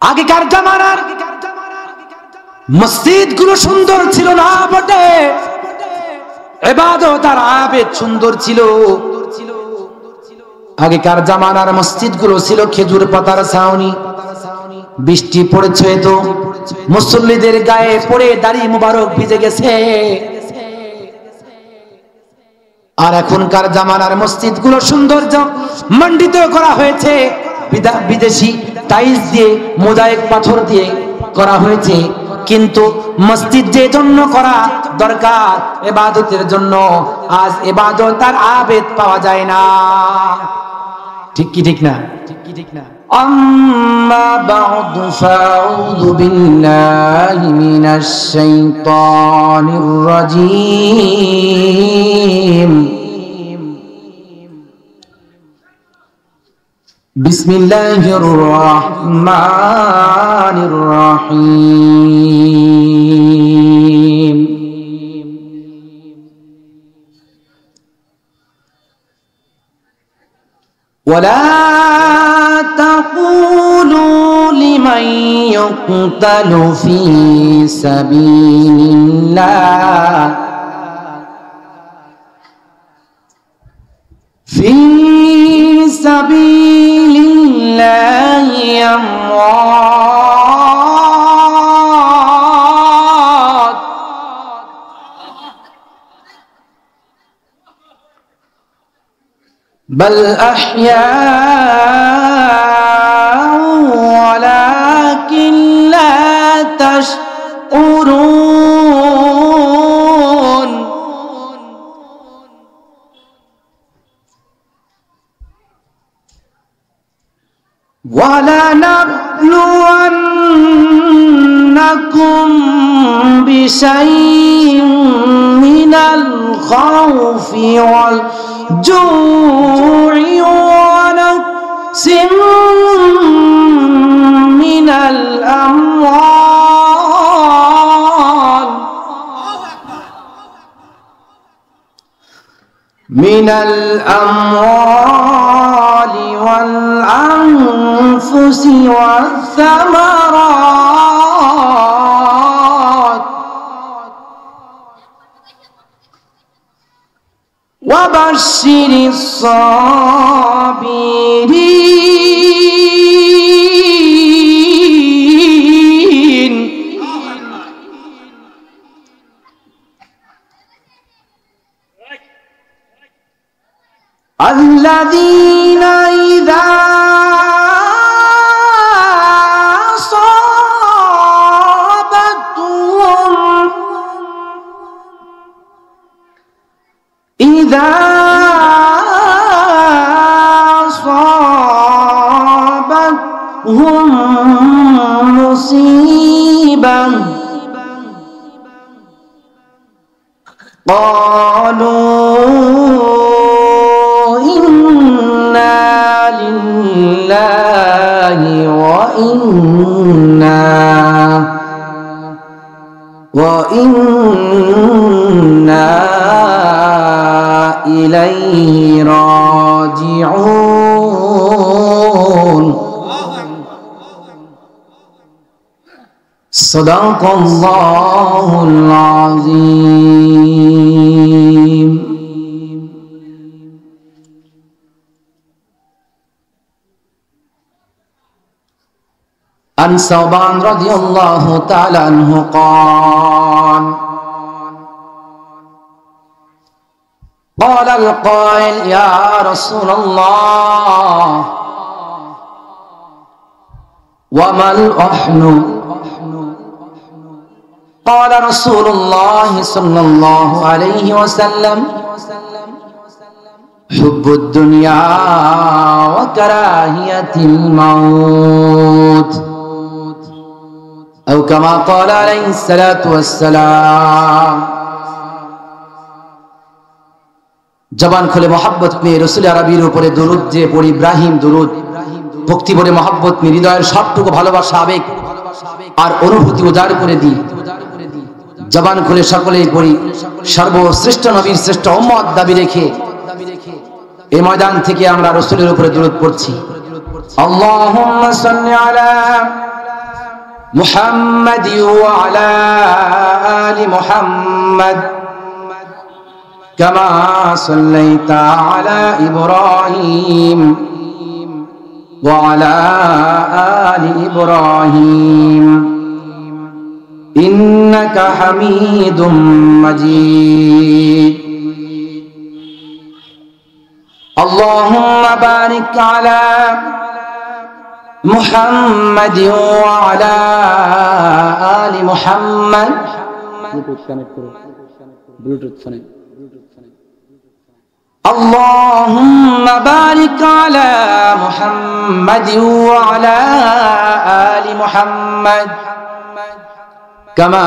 আগেকার জামানার মসজিদ গুলো সুন্দর ছিল না বটে, ইবাদত আর আবেদ সুন্দর ছিল। আগেকার জামানার মসজিদ গুলো ছিল খেজুর পাতার ছাউনি। বৃষ্টি পড়েছে তো মুসল্লিদের গায়ে পড়ে দাড়ি মুবারক ভিজে গেছে। আর এখনকার জামানার মসজিদ গুলো সৌন্দর্য মণ্ডিত করা হয়েছে, বিদেশি টাইলস দিয়ে, মোজাইক পাথর দিয়ে করা হয়েছে। কিন্তু মসজিদ যে জন্য করা দরকার ইবাদতের জন্য, আজ ইবাদত আর আবেদ পাওয়া যায় না। ঠিক কি ঠিক না? আম্মা বা'দু ফাউযু বিল্লাহি মিনাশ শাইতানির রাজীম। বিসমিল্লাহির রহমানির রহিম। ওয়ালা তাকুলু লিমান ইউকতালু ফি সাবিলিল্লাহ ফি সাবিলিল্লাহি আমওয়াত বাল আহইয়াউ ওয়ালাকিন লা তাশউরুন। وَلَنَبْلُوَنَّكُمْ بِشَيْءٍ مِّنَ الْخَوْفِ وَالْجُوعِ وَنَقْصٍ مِّنَ الْأَمْوَالِ والأنفس والثمرات وبشر الصابرين الذين إذا أصابتهم مصيبة قالوا إنا لله وإنا إليه راجعون صدق الله العظيم عن ثوبان رضي الله تعالى عنه قال قال القائل يا رسول الله وما الأحن قال رسول الله صلى الله عليه وسلم حب الدنيا وكراهية الموت أو كما قال عليه الصلاة والسلام জবান খুলে মহব্বত নিয়ে রাসূল আরবীর উপরে দরুদ যে পড়ি ইব্রাহিম দরুদ ভক্তি ভরে মহব্বত নিয়ে হৃদয়ের সবটুকু ভালোবাসা আবেগ আর অনুভূতি উজাড় করে দিই। জবান খুলে সকলেই পড়ি সর্বশ্রেষ্ঠ নবীর শ্রেষ্ঠ উম্মত দাবি রেখে এই ময়দান থেকে আমরা রাসূলের উপরে দরুদ পড়ছি। আল্লাহুম্মা সাল্লি আলা محمد وعلى آل محمد كما صليت على إبراهيم وعلى آل إبراهيم إنك حميد مجيد اللهم بارك على محمد وعلى آل محمد اللهم بارك على محمد وعلى آل محمد كما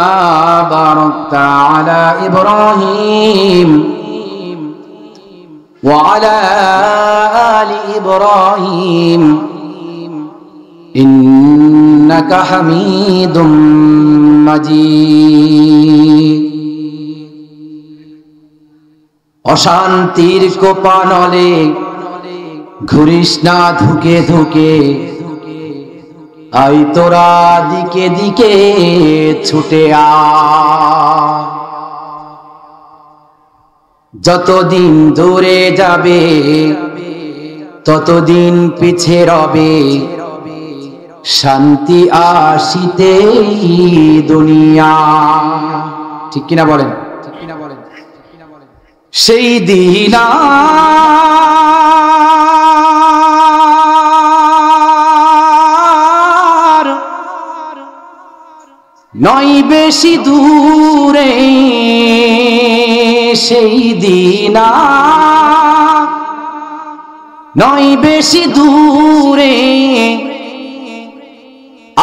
باركت على إبراهيم وعلى آل إبراهيم إنك حميد مجيد অশান্তির কোপানলে ঘুরিস না ধুকে ধুকে আই তোরা দিকে দিকে ছুটে আ যতদিন দূরে যাবে ততদিন পিছে রবে শান্তি আসিতে দুনিয়া ঠিক কিনা বলেন সেই দিন আর নয় বেশি দূরে সেই দিন নয় বেশি দূরে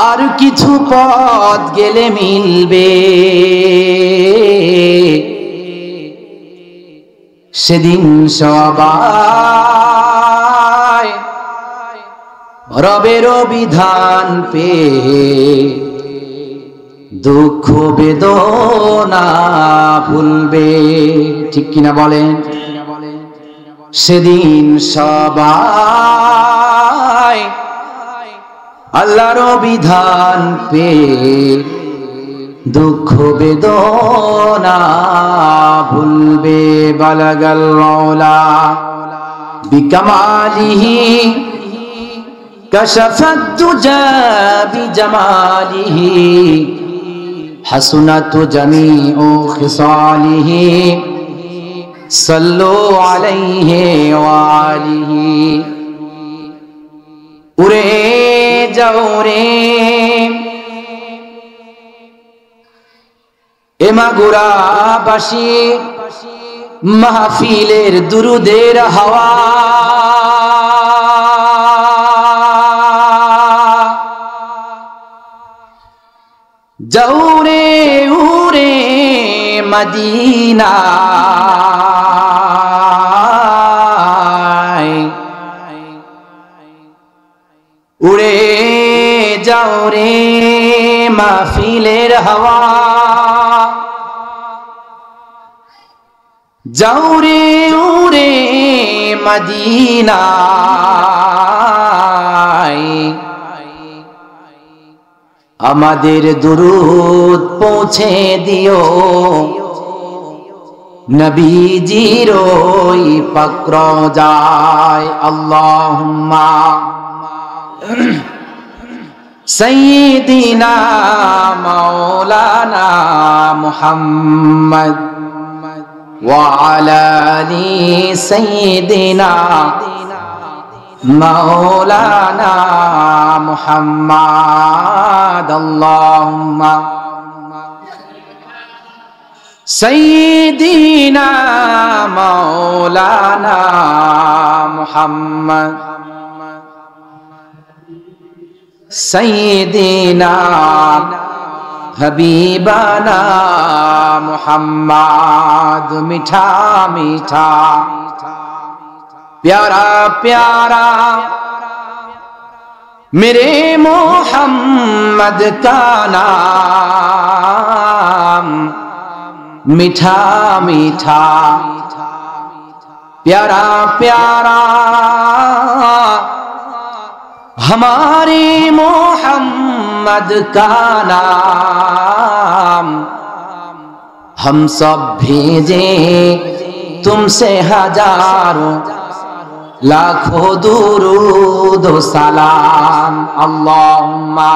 আর কিছু পথ গেলে মিলবে সেদিন সবাই রবের বিধান পেয়ে দুঃখ বেদনা ভুলবে ঠিক কিনা বলেন সেদিন সবাই আল্লাহর বিধান পেয়ে দুঃখ বেদনা ভুলবে বালাগাল মাওলা বিকামালিহি কাশাফাত দুজা বিজামালিহি হাসুনাত জামিউ খিসালিহি সাল্লু আলাইহি ওয়া আলিহি উরে যাও রে এমাগুরাবাসী মাহফিলের দুরুদের হাওয়া যাও রে উরে মদিনা উড়ে যাও রে মাহফিলের হাওয়া যাও রে উড়ে মদিনায় আমাদের দুরূদ পৌঁছে দিও নবীজির ওই পাক রওজায় আল্লাহুম্মা সাইয়্যিদিনা মাওলানা মুহাম্মদ ওয়া আলা আলি সাইয়্যিদিনা মাওলানা মুহাম্মদ আল্লাহুম্মা সাইয়্যিদিনা মাওলানা মুহাম্মদ সাইয়্যিদিনা হাবিবানা মুহাম্মদ মিঠা মিঠা प्यारा प्यारा मेरे मोहम्मद का नाम मीठा मीठा प्यारा प्यारा हमारे मोहम्मद मोहम्मद का नाम हम सब भेजे तुमसे हजारों लाखों दुरूद व सलाम। अल्लाहुम्मा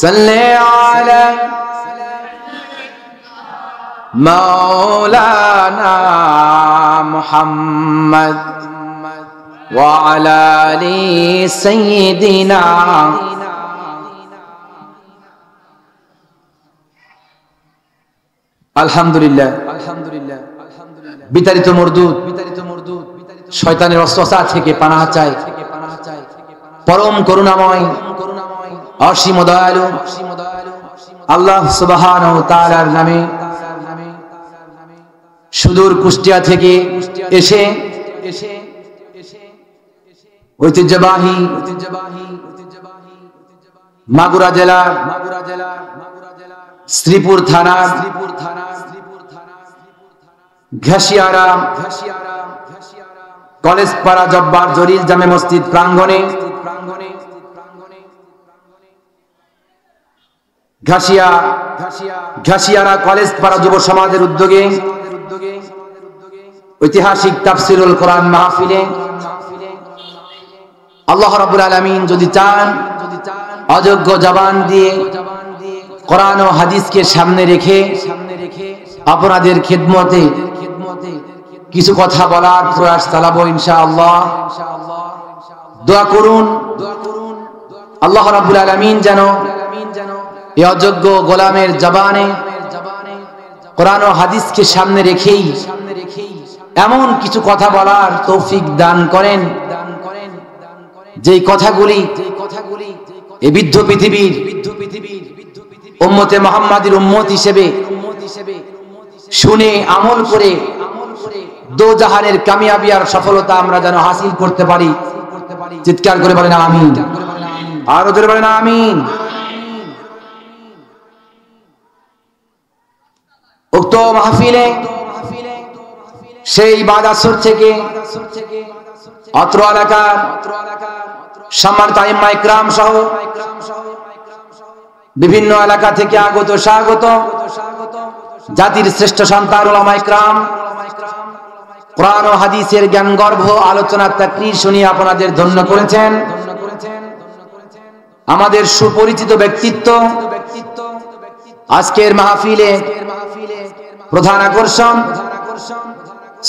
सल्ले अला मौलाना मुहम्मद व अला आलि सय्यिदिना। আলহামদুলিল্লাহ বিতাড়িত মরদুদ শয়তানের ওয়াসওয়াসা থেকে পানাহ চাই পরম করুণাময় অসীম দয়ালু আল্লাহ সুবহানাহু ওয়া তাআলার নামে সুদূর কুষ্টিয়া থেকে এসে ঐতিহ্যবাহী মাগুরা জেলার শ্রীপুর থানা ঘাসিয়ারা কলেজ পাড়া জব্বার জরিল জামে মসজিদ প্রাঙ্গণে ঘাসিয়ারা কলেজ পাড়া যুব সমাজের উদ্যোগে ঐতিহাসিক তাফসিরুল কোরআন মাহফিলে আল্লাহ রাব্বুল আলামিন যদি চান অযোগ্য জবান দিয়ে কোরআন ও হাদিসকে সামনে রেখে আপনাদের খিদমতে কিছু কথা বলার প্রয়াস চালাবো ইনশাআল্লাহ। দোয়া করুন আল্লাহ রাব্বুল আলামিন যেন এই অযোগ্য গোলামের জবানে কোরআন ও হাদিসকে সামনে রেখেই এমন কিছু কথা বলার তৌফিক দান করেন যেই কথাগুলি এই বিদ্ধ পৃথিবীর উম্মতে মুহাম্মাদির উম্মত হিসেবে শুনে আমল করে দোজাহানের কামিয়াবি আর সফলতা আমরা যেন হাসিল করতে পারি। চিৎকার করে বলেন আমিন, আরো জোরে বলেন আমিন। উক্ত মাহফিলে সেই বাদ আসর থেকে অত্র এলাকার সম্মানিত আইম্মা ইকরাম সহ বিভিন্ন এলাকা থেকে আগত স্বাগত জাতির শ্রেষ্ঠ সন্তান উলামা ইকরাম কোরআন ও হাদিসের জ্ঞান গর্ভ আলোচনা তাকরীর শুনিয়ে আপনাদের ধন্য করেছেন। আমাদের সুপরিচিত ব্যক্তিত্ব আজকের মাহফিলে প্রধান আকর্ষণ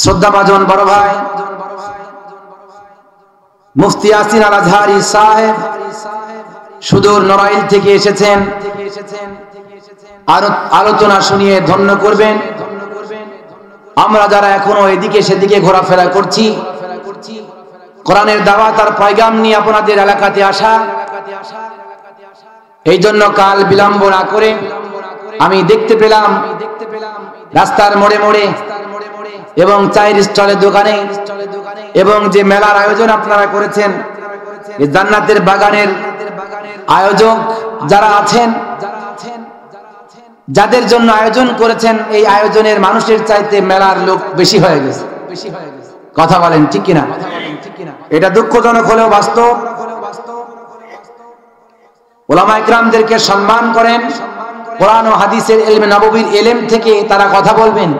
শ্রদ্ধাভাজন বড় ভাই মুফতি ইয়াসিন আল আজহারী সাহেব সুদূর নড়াইল থেকে এসেছেন, আলোচনা শুনিয়ে ধন্য করবেন। আমরা যারা এখনো এদিকে সেদিকে ঘোরাফেরা করছি কোরআনের দাওয়াত আর পয়গাম নিয়ে আপনাদের এলাকাতে আসা, এই জন্য কাল বিলম্ব না করে আমি দেখতে পেলাম রাস্তার মোড়ে মোড়ে এবং চায়ের স্টলের দোকানে এবং যে মেলার আয়োজন আপনারা করেছেন, জান্নাতের বাগানের আয়োজক যারা আছেন, যাদের জন্য আয়োজন করেছেন, এই আয়োজনের মানুষের চাইতে মেলার লোক বেশি হয়ে গেছে। কথা বলেন ঠিক কিনা? এটা দুঃখজনক হলেও বাস্তব। উলামা ইকরামদেরকে সম্মান করেন, কোরআন ও হাদিসের ইলমে নববীর ইলম থেকে তারা কথা বলবেন,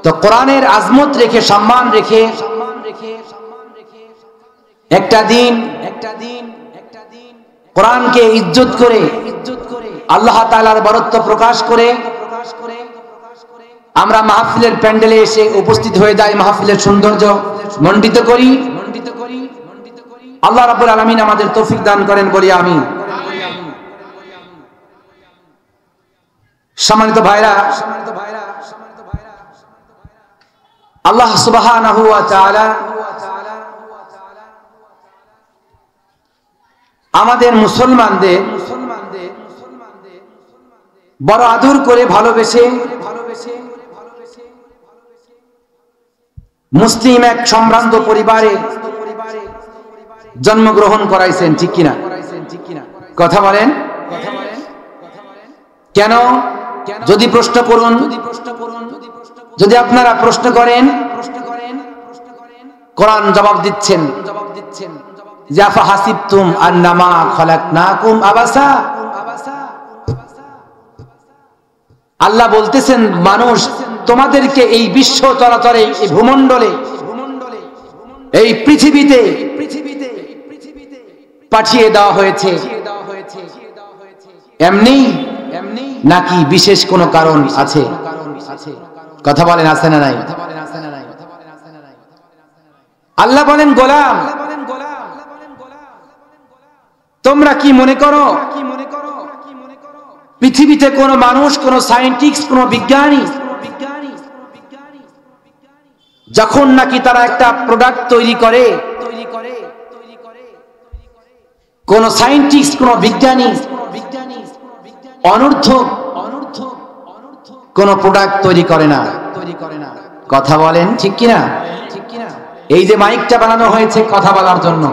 তো কোরআনের আজমত রেখে সম্মান রেখে একটা দিন কোরআনকে ইজ্জত করে আল্লাহ তাআলার বরত্ব প্রকাশ করে আমরা মাহফিলের প্যান্ডেলে এসে উপস্থিত হয়ে যাই, মাহফিলের সৌন্দর্য মণ্ডিত করি। আল্লাহ রাব্বুল আলামিন আমাদের তৌফিক দান করেন বলি আমিন। সম্মানিত ভাইরা, আল্লাহ সুবহানাহু ওয়া তাআলা আমাদের মুসলমানদের বড় আদর করে ভালোবেসে মুসলিম এক সম্ভ্রান্ত পরিবারে জন্মগ্রহণ করাইছেন, ঠিক কিনা? কথা বলেন কেন? যদি প্রশ্ন করুন, যদি আপনারা প্রশ্ন করেন, কোরআন জবাব দিচ্ছেন, জাফা হাসিবতুম আন্নামা খালাকনাকুম আবাসা। আল্লাহ বলতেছেন, মানুষ তোমাদেরকে এই বিশ্ব চরাচরে, এই ভূমণ্ডলে, এই পৃথিবীতে পাঠিয়ে দেওয়া হয়েছে এমনি নাকি বিশেষ কোনো কারণ আছে? কথা বলেন আছে না নাই? আল্লাহ বলেন, গোলাম তোমরা কি মনে করো পৃথিবীতে কোন মানুষ, কোন সায়েন্টিস্ট, কোন বিজ্ঞানী যখন নাকি তারা একটা প্রোডাক্ট তৈরি করে, কোন সায়েন্টিস্ট, কোন বিজ্ঞানী অনর্থক কোন প্রোডাক্ট তৈরি করে না। কথা বলেন ঠিক কিনা? এই যে মাইকটা বানানো হয়েছে কথা বলার জন্য,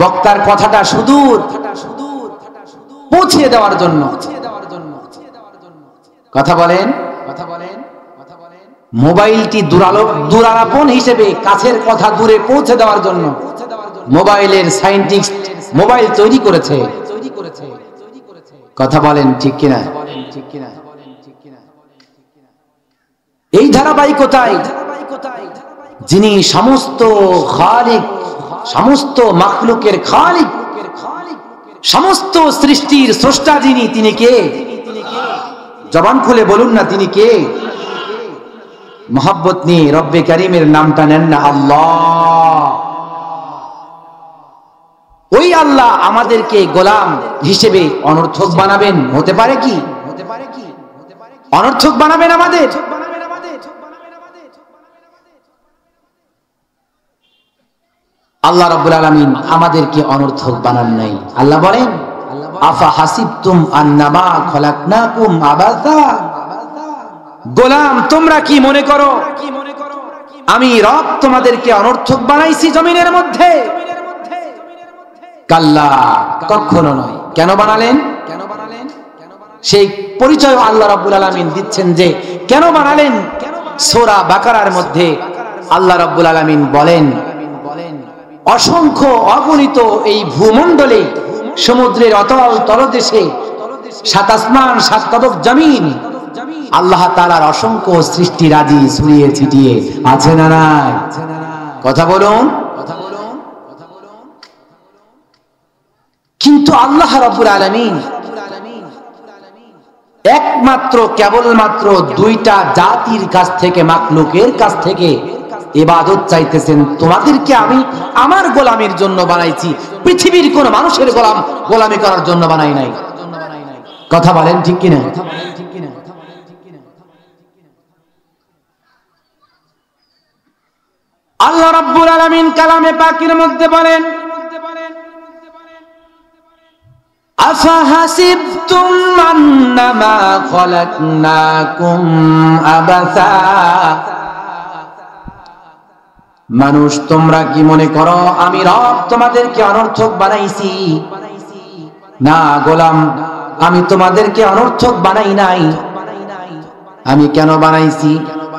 বক্তার কথাটা সুদূর পৌঁছে দেওয়ার জন্য। কথা বলেন। মোবাইলটি দূরালাপন হিসেবে কাছের কথা দূরে পৌঁছে দেওয়ার জন্য মোবাইলের সায়েন্টিস্ট মোবাইল তৈরি করেছে। কথা বলেন ঠিক কিনা? এই ধারাবাহিকতায় যিনি সমস্ত খালিক, সমস্ত মাখলুকের খালিক, সমস্ত সৃষ্টির স্রষ্টা যিনি, তিনি কে? জবান খুলে বলুন না, তিনি কে? মোহাব্বত নিয়ে রব্বে কারীমের নামটা নেন না, আল্লাহ। ওই আল্লাহ আমাদেরকে গোলাম হিসেবে অনর্থক বানাবেন? হতে পারে কি? অনর্থক বানাবেন আমাদের? আল্লাহ রাব্বুল আলামিন আমাদেরকে অনর্থক বানান নাই। আল্লাহ বলেন, আফা হাসিবতুম আন্নামা খালাকনাকুম আবাসা। গোলাম তোমরা কি মনে করো আমি রব তোমাদেরকে অনর্থক বানাইছি জমিনের মধ্যে? কাল্লা, কখনো নয়। কেন বানালেন? সেই পরিচয় আল্লাহ রাব্বুল আলামিন দিচ্ছেন যে কেন বানালেন। সূরা বাকারার মধ্যে আল্লাহ রাব্বুল আলামিন বলেন, অসংখ্য অগণিত এই ভূমণ্ডলে, সমুদ্রের অতল তলদেশে, সাত আসমান, সাত কদক জমিন, আল্লাহ তাআলার অসংখ্য সৃষ্টি রাজি ছড়িয়ে ছিটিয়ে আছে না নাই? কথা বলুন। কিন্তু আল্লাহ রাব্বুল আলামিন একমাত্র কেবলমাত্র দুইটা জাতির কাছ থেকে, মাখলুকের কাছ থেকে ইবাদত চাইতেছেন। তোমাদেরকে আমি আমার গোলামের জন্য বানাইছি, পৃথিবীর কোন মানুষের গোলামি করার জন্য বানাই নাই। কথা বলেন ঠিক কিনা? আল্লাহ রাব্বুল আলামিন কালামে পাকের মধ্যে বলেন, আফাহাসিবতুম আন্নামা খালাকনাকুম আবাসা। মানুষ তোমরা কি মনে করো আমি রব তোমাদেরকে অনর্থক বানাইছি? না গোলাম, আমি তোমাদেরকে অনর্থক বানাই নাই। আমি কেন বানাইছি?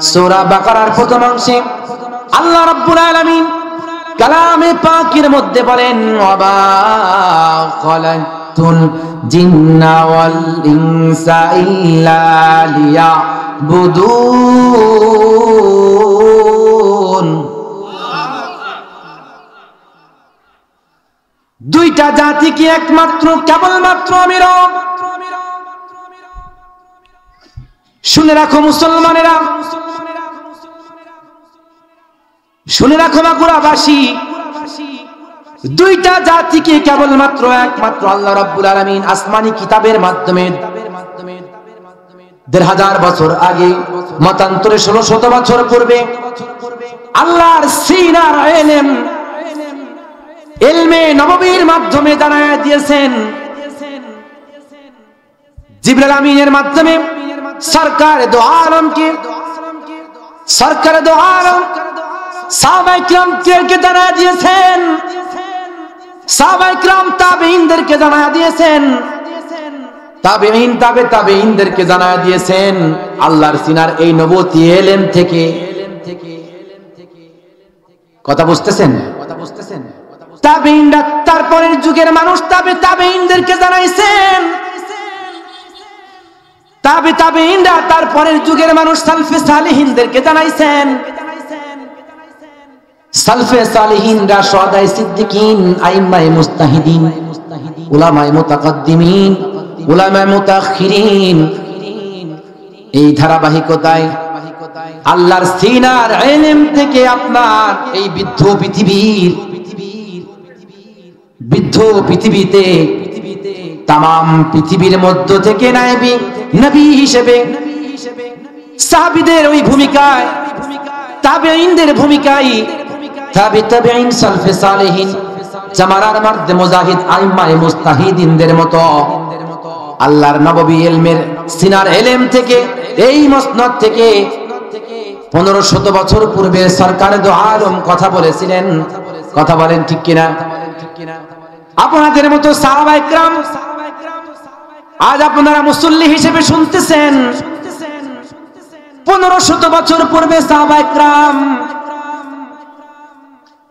সূরা বাকারার প্রথম অংশে আল্লাহ রাব্বুল আলামিন কালামে পাকের মধ্যে বলেন, ওয়াবা খালাকতুল জিন্না ওয়াল ইনসা ইল্লা লিয়াবুদুন। দুইটা জাতি কি একমাত্র কেবলমাত্র আমি রব? শুনে রাখো মুসলমানেরা, শুনে রাখো বাঁকুড়াবাসী, দুইটা জাতিকে কেবলমাত্র একমাত্র আল্লাহ রাব্বুল আলামিন আসমানি কিতাবের মাধ্যমে ১৫০০ বছর আগে, মতান্তরে ১৬০০ বছর পূর্বে আল্লাহর সিনার ইলমে নববীর মাধ্যমে জানায়া দিয়েছেন। জিবরাইল আমিনের মাধ্যমে সরকার দো আলমকে, সরকার দো আলম সাহাবায়ে কিরামকে জানায়া দিয়েছেন, সাহাবায়ে কিরাম তাবেঈনদেরকে জানায়া দিয়েছেন, তাবেঈন তাবেঈনদেরকে জানায়া দিয়েছেন আল্লাহর সিনার এই নবুয়তি ইলম থেকে। কথা বুঝতেছেন? তাবেঈনরা তারপরের যুগের মানুষ তাবেঈনদেরকে জানাইছেন, তাবেঈনরা তারপরের যুগের মানুষ সালফে সালেহিনদেরকে জানাইছেন। সালফে সালেহিনরা শুহাদায়ে সিদ্দিকিন, আইম্মায়ে মুজতাহিদিন, উলামায়ে মুতাকাদ্দিমিন, উলামায়ে মুতাআখিরিন, এই ধারাবাহিকতায় আল্লাহর সিনার ইলম থেকে আপনার এই বৃদ্ধ পৃথিবীতে তামাম পৃথিবীর মধ্য থেকে নবী হিসেবে সাহাবীদের ওই ভূমিকায়, তাবেঈনদের ভূমিকায়, তাবেঈন, সালফে সালেহিন, জামানার মধ্যে মুজাহিদ, আইম্মায়ে মুজতাহিদিনদের মতো আল্লাহর নববী ইলমের সিনার ইলম থেকে, এই মসনদ থেকে 1500 বছর পূর্বে সরকার দো আলম কথা বলেছিলেন। কথা বলেন ঠিক কিনা? আপনাদের মতো সাহাবায়ে কেরাম আজ আপনারা মুসল্লি হিসেবে শুনতেছেন। 1500 বছর পূর্বে সাহাবায়ে কেরাম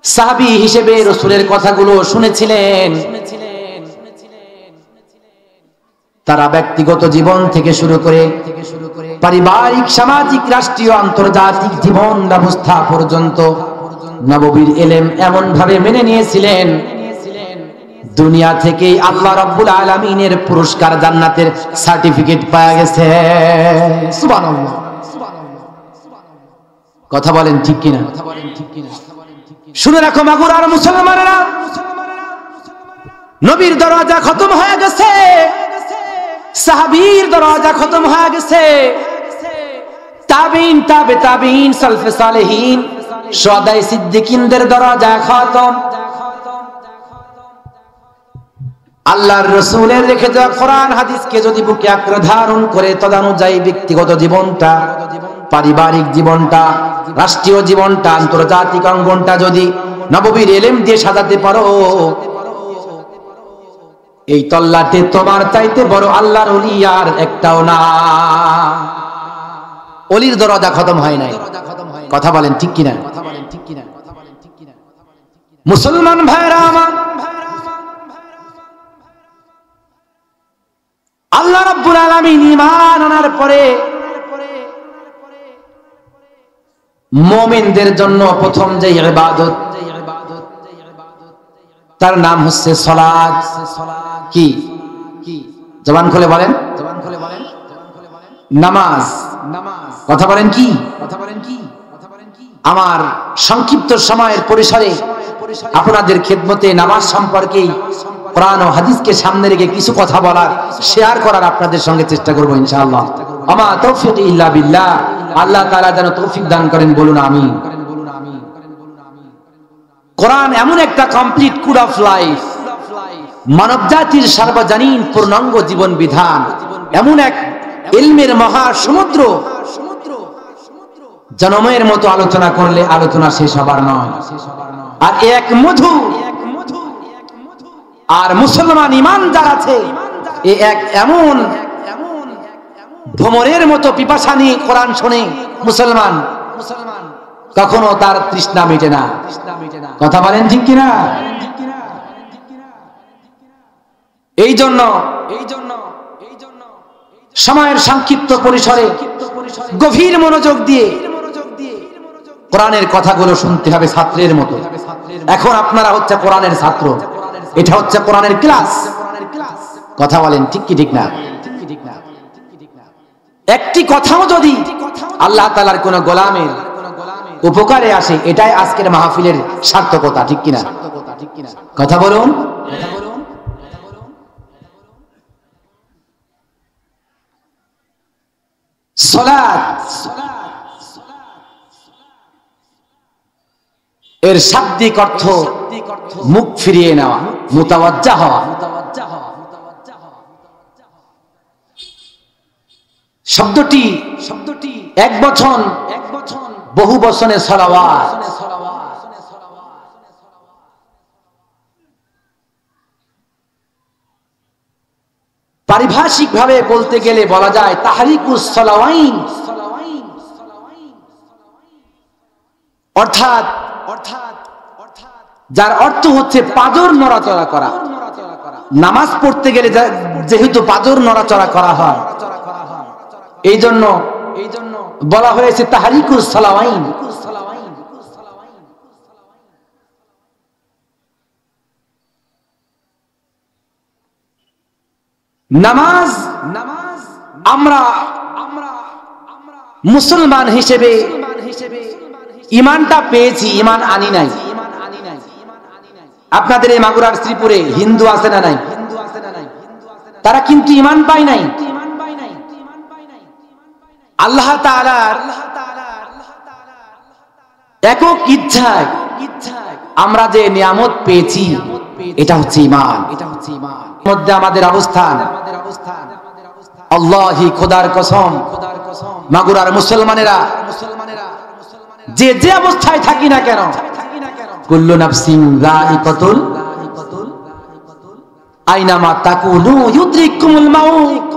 সাহাবী হিসেবে রাসূলের কথাগুলো শুনেছিলেন। তারা ব্যক্তিগত জীবন থেকে শুরু করে পারিবারিক, সামাজিক, রাষ্ট্রীয়, আন্তর্জাতিক জীবন ব্যবস্থা পর্যন্ত নববীর ইলম এমন ভাবে মেনে নিয়েছিলেন, দুনিয়া থেকে আল্লাহ রাব্বুল আলামিনের পুরস্কার, জান্নাতের সার্টিফিকেট পাওয়া গেছে। সুবহানাল্লাহ। কথা বলেন ঠিক কিনা? শুনে রাখো মাগুরার মুসলমানেরা, নবীর দরজা খতম হয়ে গেছে, সাহাবীর দরজা খতম হয়ে গেছে, তাবেঈন, তাবেঈন, সালফে সালেহিন, শুহাদায়ে সিদ্দিকিনদের দরজা খতম। আল্লাহর রাসূলের রেখে যাওয়া কোরআন হাদিসকে যদি বুকে আঁকড়ে ধারণ করে তদানুযায়ী ব্যক্তিগত জীবনটা, পারিবারিক জীবনটা, রাষ্ট্রীয় জীবনটা, আন্তর্জাতিক অঙ্গনটা যদি নববীর ইলম দিয়ে সাজাতে পারো, এই তল্লাটে তোমার চাইতে বড় আল্লাহর ওলি আর একটাও না। ওলির দরজা খতম হয় নাই। কথা বলেন ঠিক কিনা? মুসলমান ভাইরা আমার, আল্লাহ রাব্বুল আলামিন ঈমান আনার পরে মুমিনদের জন্য প্রথম যে ইবাদত, তার নাম হচ্ছে সালাত। কি? জবান খুলে বলেন। নামাজ। কথা বলেন কি? আমার সংক্ষিপ্ত সময়ের পরিসরে আপনাদের খেদমতে নামাজ সম্পর্কে কোরআন ও হাদিসকে সামনে রেখে কিছু কথা বলার, শেয়ার করার আপনাদের সঙ্গে চেষ্টা করব ইনশাআল্লাহ। আমা তৌফিক ইল্লা বিল্লাহ। আল্লাহ তাআলা যেন তৌফিক দান করেন, বলুন আমিন। কোরআন এমন একটা কমপ্লিট কোড অফ লাইফ, মানব জাতির সার্বজনীন পূর্ণাঙ্গ জীবন বিধান, এমন এক ইলমের মহা সমুদ্র, জনমের মতো আলোচনা করলে আলোচনা শেষ হবার নয়। আর এক মধু, আর মুসলমান ঈমান যার আছে, এ এক এমন ভ্রমরের মতো পিপাসা নিয়ে কোরআন শোনে মুসলমান, কখনো তার তৃষ্ণা মিটে না। কথা বলেন ঠিক কিনা? এই জন্য সময়ের সংক্ষিপ্ত পরিসরে গভীর মনোযোগ দিয়ে কোরআনের কথাগুলো শুনতে হবে ছাত্রের মতো। এখন আপনারা হচ্ছে কোরআনের ছাত্র, এটা হচ্ছে কোরআনের ক্লাস। কথা বলেন ঠিক কি ঠিক না? একটি কথাও যদি আল্লাহ তাআলার কোন গোলামের উপকারে আসে, এটাই আজকের মাহফিলের সার্থকতা, ঠিক কিনা? কথা বলুন। সালাত এর শাব্দিক অর্থ মুখ ফিরিয়ে নেওয়া, মুতাওয়াজ্জা হওয়া। শব্দটি এক বচন, বহু বচনে সালাওয়াত। পারিভাষিক ভাবে বলতে গেলে বলা যায় তাহরিকুস সালাওয়াইন, অর্থাৎ যার অর্থ হচ্ছে পাজর নড়াচড়া করা। নামাজ পড়তে গেলে যেহেতু পাজর নড়াচড়া করা হয়, এই জন্য বলা হয়েছে তাহরিকুস সালাওয়াইন। নামাজ আমরা মুসলমান হিসেবে ঈমানটা পেয়েছি, ঈমান আনি নাই। আপনাদের এই মাগুরার শ্রীপুরে হিন্দু আছে না নাই? তারা কিন্তু ঈমান পায় নাই। আল্লাহ তাআলার একক ইচ্ছায় আমরা যে নিয়ামত পেয়েছি এটা হচ্ছে ঈমান। মধ্যে আমাদের অবস্থান, আল্লাহি খোদার কসম, মাগুরার মুসলমানেরা যে যে অবস্থায় থাকি না কেন, কুল্লু নাফসিন যায়িকাতুল আইনামা তাকুনু ইউদরিকুমুল মাউত।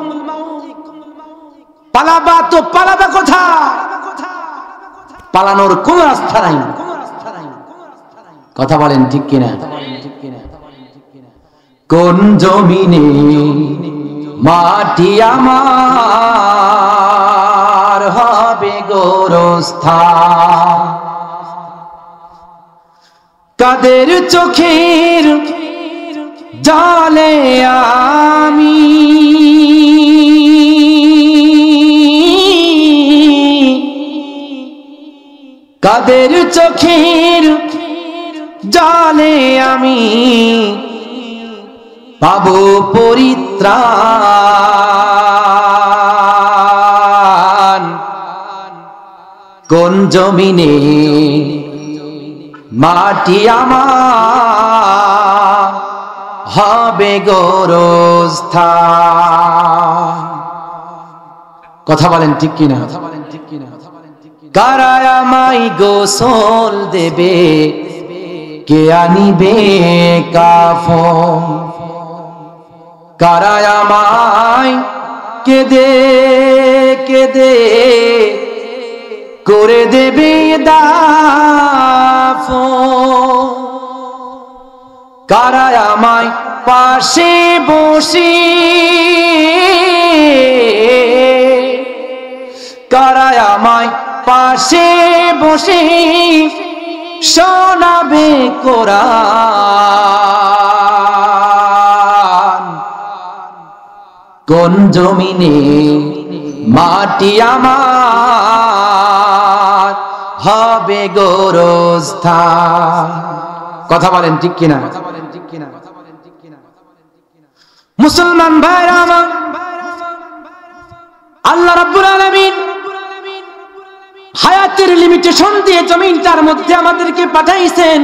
পালাবা তো পালাবা কোথায়? পালানোর কোন রাস্তা নাই। কথা বলেন ঠিক কিনা? কোন জমিনে মাটি আমার হবে গোরস্থান, কাদের চোখের জলে আমি কাদের চোখের জলে আমি পাবো পরিত্রাণ। কোন জমিনে মাটি আমার হবে গোরস্থান। কথা বলেন ঠিক কিনা? কারা আমায় গোসল দেবে, কে আনিবে কাফন? কারা আমায় কেঁদে কেঁদে করে দেবে দাফন? কারা আমায় পাশে বসে, কারা আমায় পাশে বসে শোনাবে কোরআন? কোন জমিনে মাটি আমার হবে গোরস্থান? কথা বলেন ঠিক কিনা? মুসলমান ভাইরা আমার, আল্লাহ রাব্বুল আলামিন হায়াতের লিমিটেশন দিয়ে জমিনটার মধ্যে আমাদেরকে পাঠাইছেন।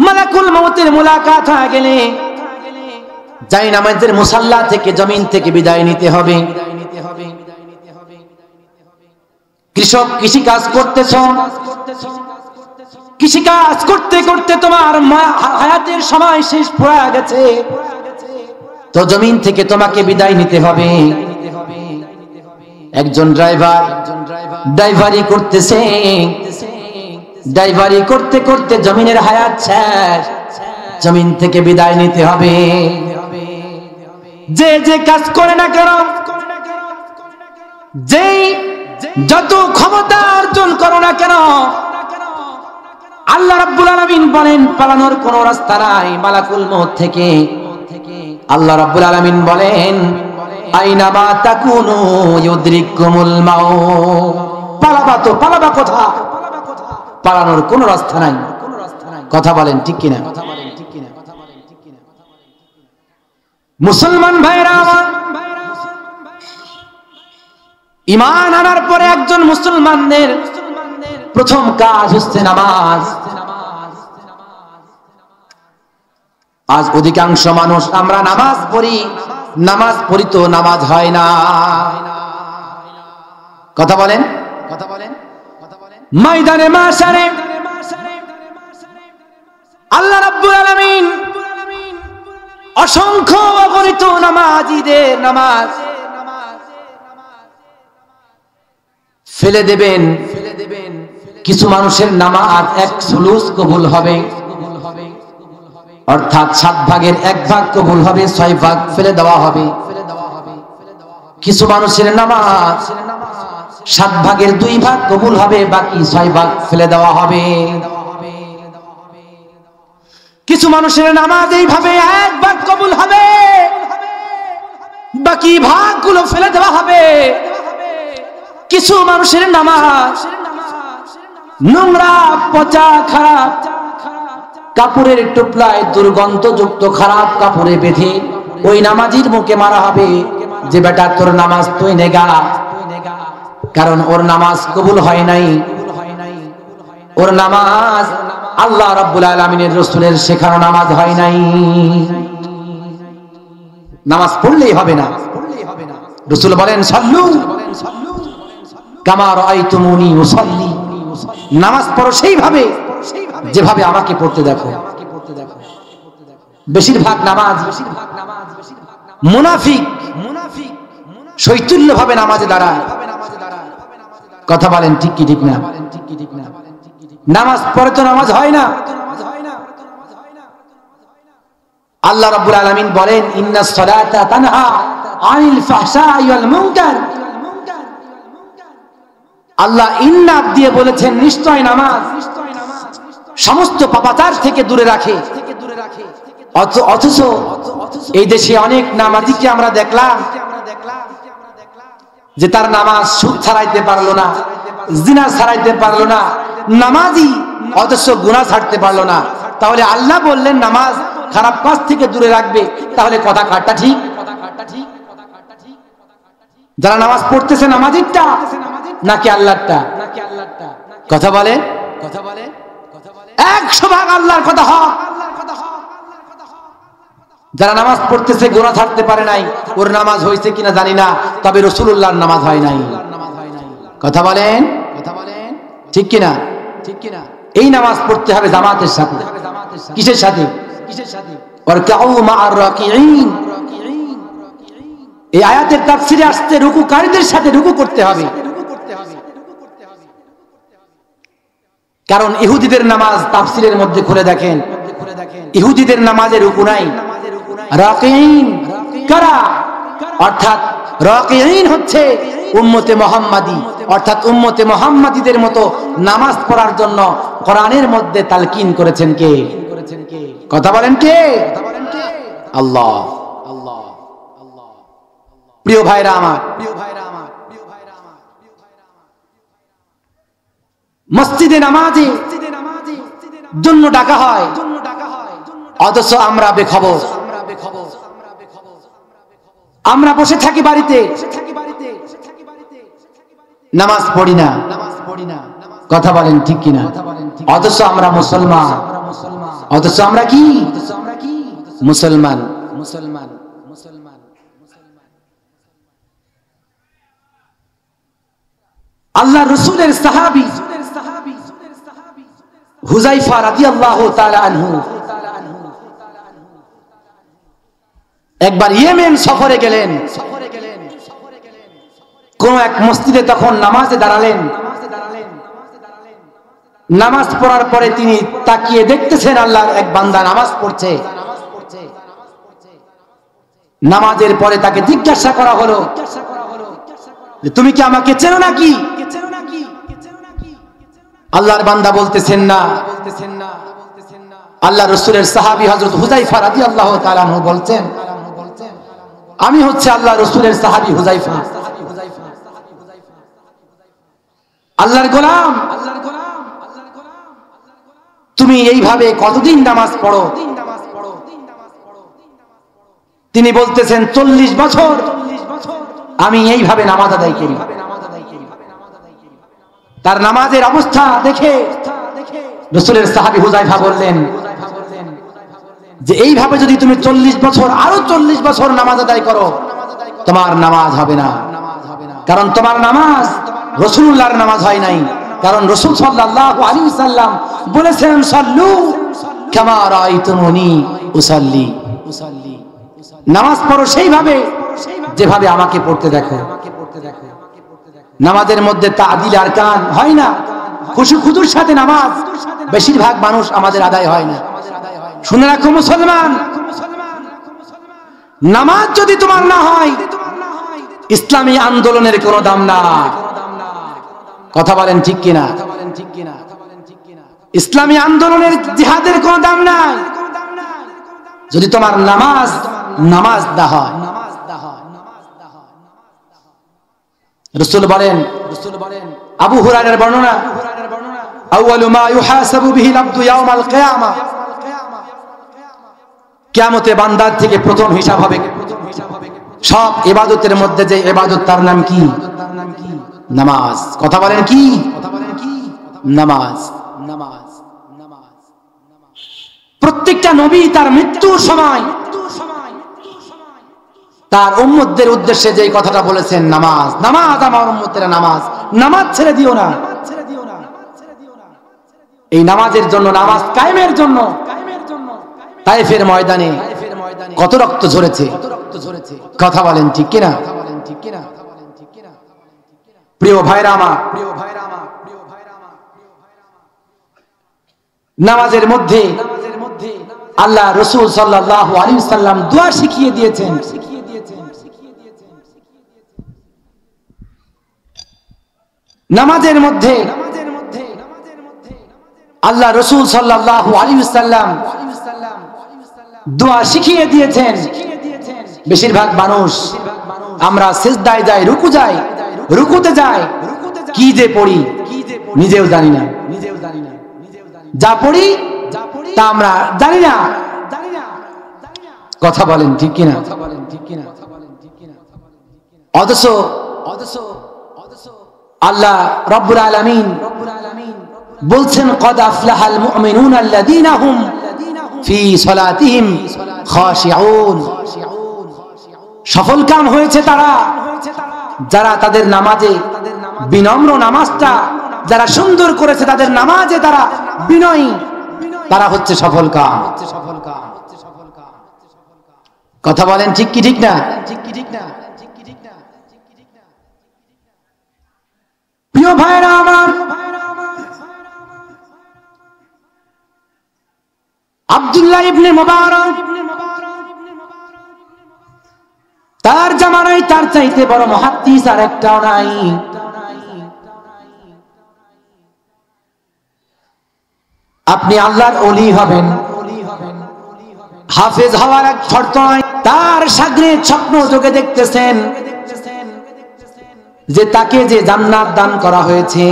মালাকুল মউতের মুলাকাত হয়ে গেলে যাই নামাজের মুসাল্লা থেকে জমিন থেকে বিদায় নিতে হবে। কৃষক কৃষি কাজ করতেছ, কৃষি কাজ করতে করতে তোমার হায়াতের সময় শেষ হয়ে গেছে, তো জমিন থেকে তোমাকে বিদায় নিতে হবে। একজন ড্রাইভার ড্রাইভারি করতেছে, ড্রাইভারি করতে করতে জমিনের হায়াত শেষ, জমিন থেকে বিদায় নিতে হবে। যে যে কাজ করে না কেন, যেই যত ক্ষমতা অর্জন করো না কেন, আল্লাহ রাব্বুল আলামিন বলেন পালানোর কোনো রাস্তা নাই মালাকুল মউত থেকে। আল্লাহ রাব্বুল আলামিন বলেন আইনামা তাকুনু ইউদরিকুমুল মাউত। পালাবা তো পালাবা কোথায়? পালানোর কোনো রাস্তা নাই। কথা বলেন ঠিক কিনা? মুসলমান ভাইরা আমার, ঈমান আনার পরে একজন মুসলমানদের প্রথম কাজ হচ্ছে নামাজ। আজ অধিকাংশ মানুষ আমরা নামাজ পড়ি, নামাজ পড়ি তো নামাজ হয় না। কথা বলেন, কথা বলেন। ময়দানে মাশারে আল্লাহ রাব্বুল আলামিন অসংখ্য অগণিত নামাজীদের নামাজ ফেলে দেবেন, কিছু মানুষের নামাজ 1/3 কবুল হবে, অর্থাৎ 7 ভাগের 1 ভাগ কবুল হবে, 6 ভাগ ফেলে দেওয়া হবে। কিছু মানুষের নামাজ 7 ভাগের 2 ভাগ কবুল হবে, বাকি 6 ভাগ ফেলে দেওয়া হবে। কিছু মানুষের নামাজ এইভাবে 1 ভাগ কবুল হবে, বাকি ভাগগুলো ফেলে দেওয়া হবে। কিছু মানুষের নামাজ নোংরা, পচা, খারাপ কাপড়ের টোপলায় দুর্গন্ধযুক্ত খারাপ কাপড়ে বেঁধে ওই নামাজির মুখে মারা হবে যে বেটা তোর নামাজ তুই নেগা, কারণ ওর নামাজ কবুল হয় নাই। ওর নামাজ আল্লাহ রাব্বুল আলামিনের রাসূলের শেখানো নামাজ হয় নাই। নামাজ পড়লেই হবে না। রাসূল বলেন সাল্লু কামা রাআইতুমুনি উসাল্লি, নামাজ পড়ো সেইভাবে যেভাবে আমাকে পড়তে দেখো। বেশিরভাগ নামাজ মুনাফিক শৈতুল্য ভাবে নামাজে দাঁড়ায়। কথা বলেন ঠিক কি ঠিক না? নামাজ পড়ে তো নামাজ হয় না। আল্লাহ রাব্বুল আলামিন বলেন ইন্নাস সালাতা তানহা আনিল ফাহশাই ওয়াল মুনকার। আল্লাহ ইন্না দিয়ে বলেছেন নিশ্চয় নামাজ সমস্ত পাপাচার থেকে দূরে রাখে। অথচ এই দেশে অনেক নামাজিকে আমরা দেখলাম যে তার নামাজ সুদ ছাড়াইতে পারলো না, জিনা ছাড়াইতে পারলো না, নামাজি অথচ গুনাহ ছাড়তে পারলো না। তাহলে আল্লাহ বললেন নামাজ খারাপ কাজ থেকে দূরে রাখবে, তাহলে কথা কাটটা ঠিক? যারা নামাজ পড়তেছে নামাজিরটা নাকি আল্লাহরটা? কথা বলে 100% আল্লাহর কথা হক। যারা নামাজ পড়তেছে গুনাহ ছাড়তে পারে নাই, ওর নামাজ হয়েছে কিনা জানি না, তবে রাসূলুল্লাহর নামাজ হয় নাই। কথা বলেন ঠিক কিনা? এই নামাজ পড়তে হবে জামাতের সাথে। কিসের সাথে? ওয়ারকাউ মা'আর রাকিঈন। এই আয়াতের তাফসীরে আসছে রুকুকারীদের সাথে রুকু করতে হবে। কারণ ইহুদিদের নামাজ তাফসীরের মধ্যে খুলে দেখেন, ইহুদিদের নামাজে রুকু নাই। রাকিঈন কারা? অর্থাৎ রাকিঈন হচ্ছে উম্মতে মুহাম্মাদি, অর্থাৎ উম্মতে মুহাম্মাদিদের মতো নামাজ পড়ার জন্য কোরআনের মধ্যে তালকিন করেছেন কে? কথা বলেন কে? আল্লাহ। প্রিয় ভাইরা আমার, মসজিদে নামাজে জন্য ডাকা হয়, অথচ আমরা বেখবর। আমরা বসে থাকি বাড়িতে, নামাজ পড়ি না। কথা বলেন ঠিক কিনা? অথচ আমরা মুসলমান, অথচ আমরা কি মুসলমান। আল্লাহ রাসূলের সাহাবী হুযায়ফা রাদিয়াল্লাহু তাআলা আনহু একবার ইয়েমেন সফরে গেলেন। কোন এক মসজিদে তখন নামাজে দাঁড়ালেন। নামাজ পড়ার পরে তিনি তাকিয়ে দেখতেছেন আল্লাহর এক বান্দা নামাজ পড়ছে। নামাজের পরে তাকে জিজ্ঞাসা করা হলো, তুমি কি আমাকে চেনো নাকি? আল্লাহর বান্দা বলতেছেন না। আল্লাহ রাসূলের সাহাবী হযরত হুযায়ফা রাদিয়াল্লাহু তাআলা আনহু বলছেন, আমি হচ্ছে আল্লাহ রাসূলের সাহাবী হুযায়ফা। আল্লাহর গোলাম, তুমি এইভাবে কতদিন নামাজ পড়ো? তিনি বলতেছেন 40 বছর আমি এইভাবে নামাজ আদায় করি। তার নামাজের অবস্থা দেখে রাসূলের সাহাবী হুযায়ফা বললেন যে এইভাবে যদি তুমি 40 বছর আরো 40 বছর নামাজ আদায় করো, তোমার নামাজ হবে না। কারণ তোমার নামাজ রাসূলুল্লাহর নামাজ হয় নাই। কারণ রাসূল সাল্লাল্লাহু আলাইহি ওয়াসাল্লাম বলেছেন সাল্লু কামা রাআইতুমুনি উসাল্লি। নামাজ পড়ো সেইভাবে যেভাবে আমাকে পড়তে দেখো। নামাজের মধ্যে তা'দিল আরকান হয় না, খুশুখুদুর সাথে নামাজ বেশিরভাগ মানুষ আমাদের আদায় হয় না। শুনে রাখো মুসলমান, নামাজ যদি তোমার না হয় ইসলামী আন্দোলনের কোনো দাম নাই। কথা বলেন ঠিক কিনা? ইসলামী আন্দোলনের জিহাদের কোনো দাম নাই যদি তোমার নামাজ না হয়। রাসূল বলেন, আবু হুরায়রার বর্ণনা, আউয়ালু মা ইউহাসাবু বিহিল আবদু ইয়াউমাল কিয়ামা, কিয়ামতে বান্দার থেকে প্রথম হিসাব হবে সব ইবাদতের মধ্যে যে ইবাদত, তার নাম কি? নামাজ। কথা বলেন কি? নামাজ। প্রত্যেকটা নবী তার মৃত্যুর সময় তার উম্মতদের উদ্দেশ্যে যে কথাটা বলেছেন, নামাজ, নামাজ আমার উম্মতেরা নামাজ, নামাজ ছেড়ে দিও না। এই নামাজের জন্য, নামাজ কায়েমের জন্য তায়েফের ময়দানে কত রক্ত ঝরেছে। কথা বলেন ঠিক কিনা? প্রিয় ভাইরা আমার, নামাজের মধ্যে আল্লাহ রাসূল সাল্লাল্লাহু আলাইহি ওয়াসাল্লাম দোয়া শিখিয়ে দিয়েছেন। নামাজের মধ্যে আল্লাহ রাসূল সাল্লাল্লাহু আলাইহি ওয়াসাল্লাম দোয়া শিখিয়ে দিয়েছেন। বেশিরভাগ মানুষ আমরা সিজদায় যাই, রুকুতে যাই, কি যে পড়ি নিজেও জানি না, যা পড়ি তা আমরা জানি না। কথা বলেন ঠিক কিনা? অথচ আল্লাহ রাব্বুল আলামিন বলছেন, কদ আফলাহাল মুমিনুনা আল্লাযীনা হুম ফি সালাতিহিম খাশিউন, সফলকাম হয়েছে তারা যারা তাদের নামাজে বিনম্র নামাজটা যারা সুন্দর করেছে, তাদের নামাজে তারা বিনয়ী, তারা হচ্ছে সফলকাম। কথা বলেন ঠিক কি ঠিক না? প্রিয় ভাইরা আমার, আব্দুল্লাহ ইবনে মুবারক তার জামানায় তার চাইতে বড় মুহাদ্দিস আর একটাও নাই। আপনি আল্লাহর ওলি হবেন, হাফেজ হওয়ার এক শর্ত নয়। তার শাগরেদ স্বপ্ন যোগে দেখতেছেন যে তাকে যে জান্নাত দান করা হয়েছে,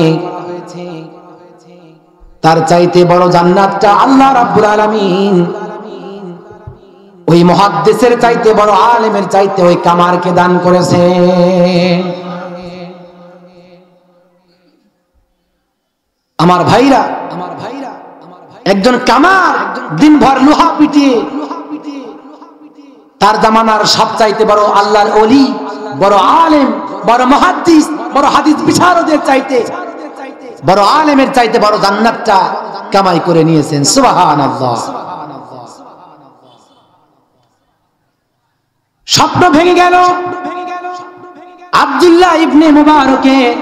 তার চাইতে বড় জান্নাতটা আল্লাহ রাব্বুল আলামিন ওই মুহাদ্দিসের চাইতে বড় আলেমের চাইতে ওই কামারকে দান করেছে। আমার ভাইরা, একজন কামার দিনভর লোহা পিটিয়ে, তার জামানার সব চাইতে বড় আল্লাহর ওলি, বড় আলেম, বড় মুহাদ্দিস, বড় হাদিস বিশারদের চাইতে বড় আলেমের চাইতে বড় জান্নাতটা কামাই করে নিয়েছেন। সুবহানাল্লাহ। স্বপ্ন ভেঙে গেল আব্দুল্লাহ ইবনে মুবারকের।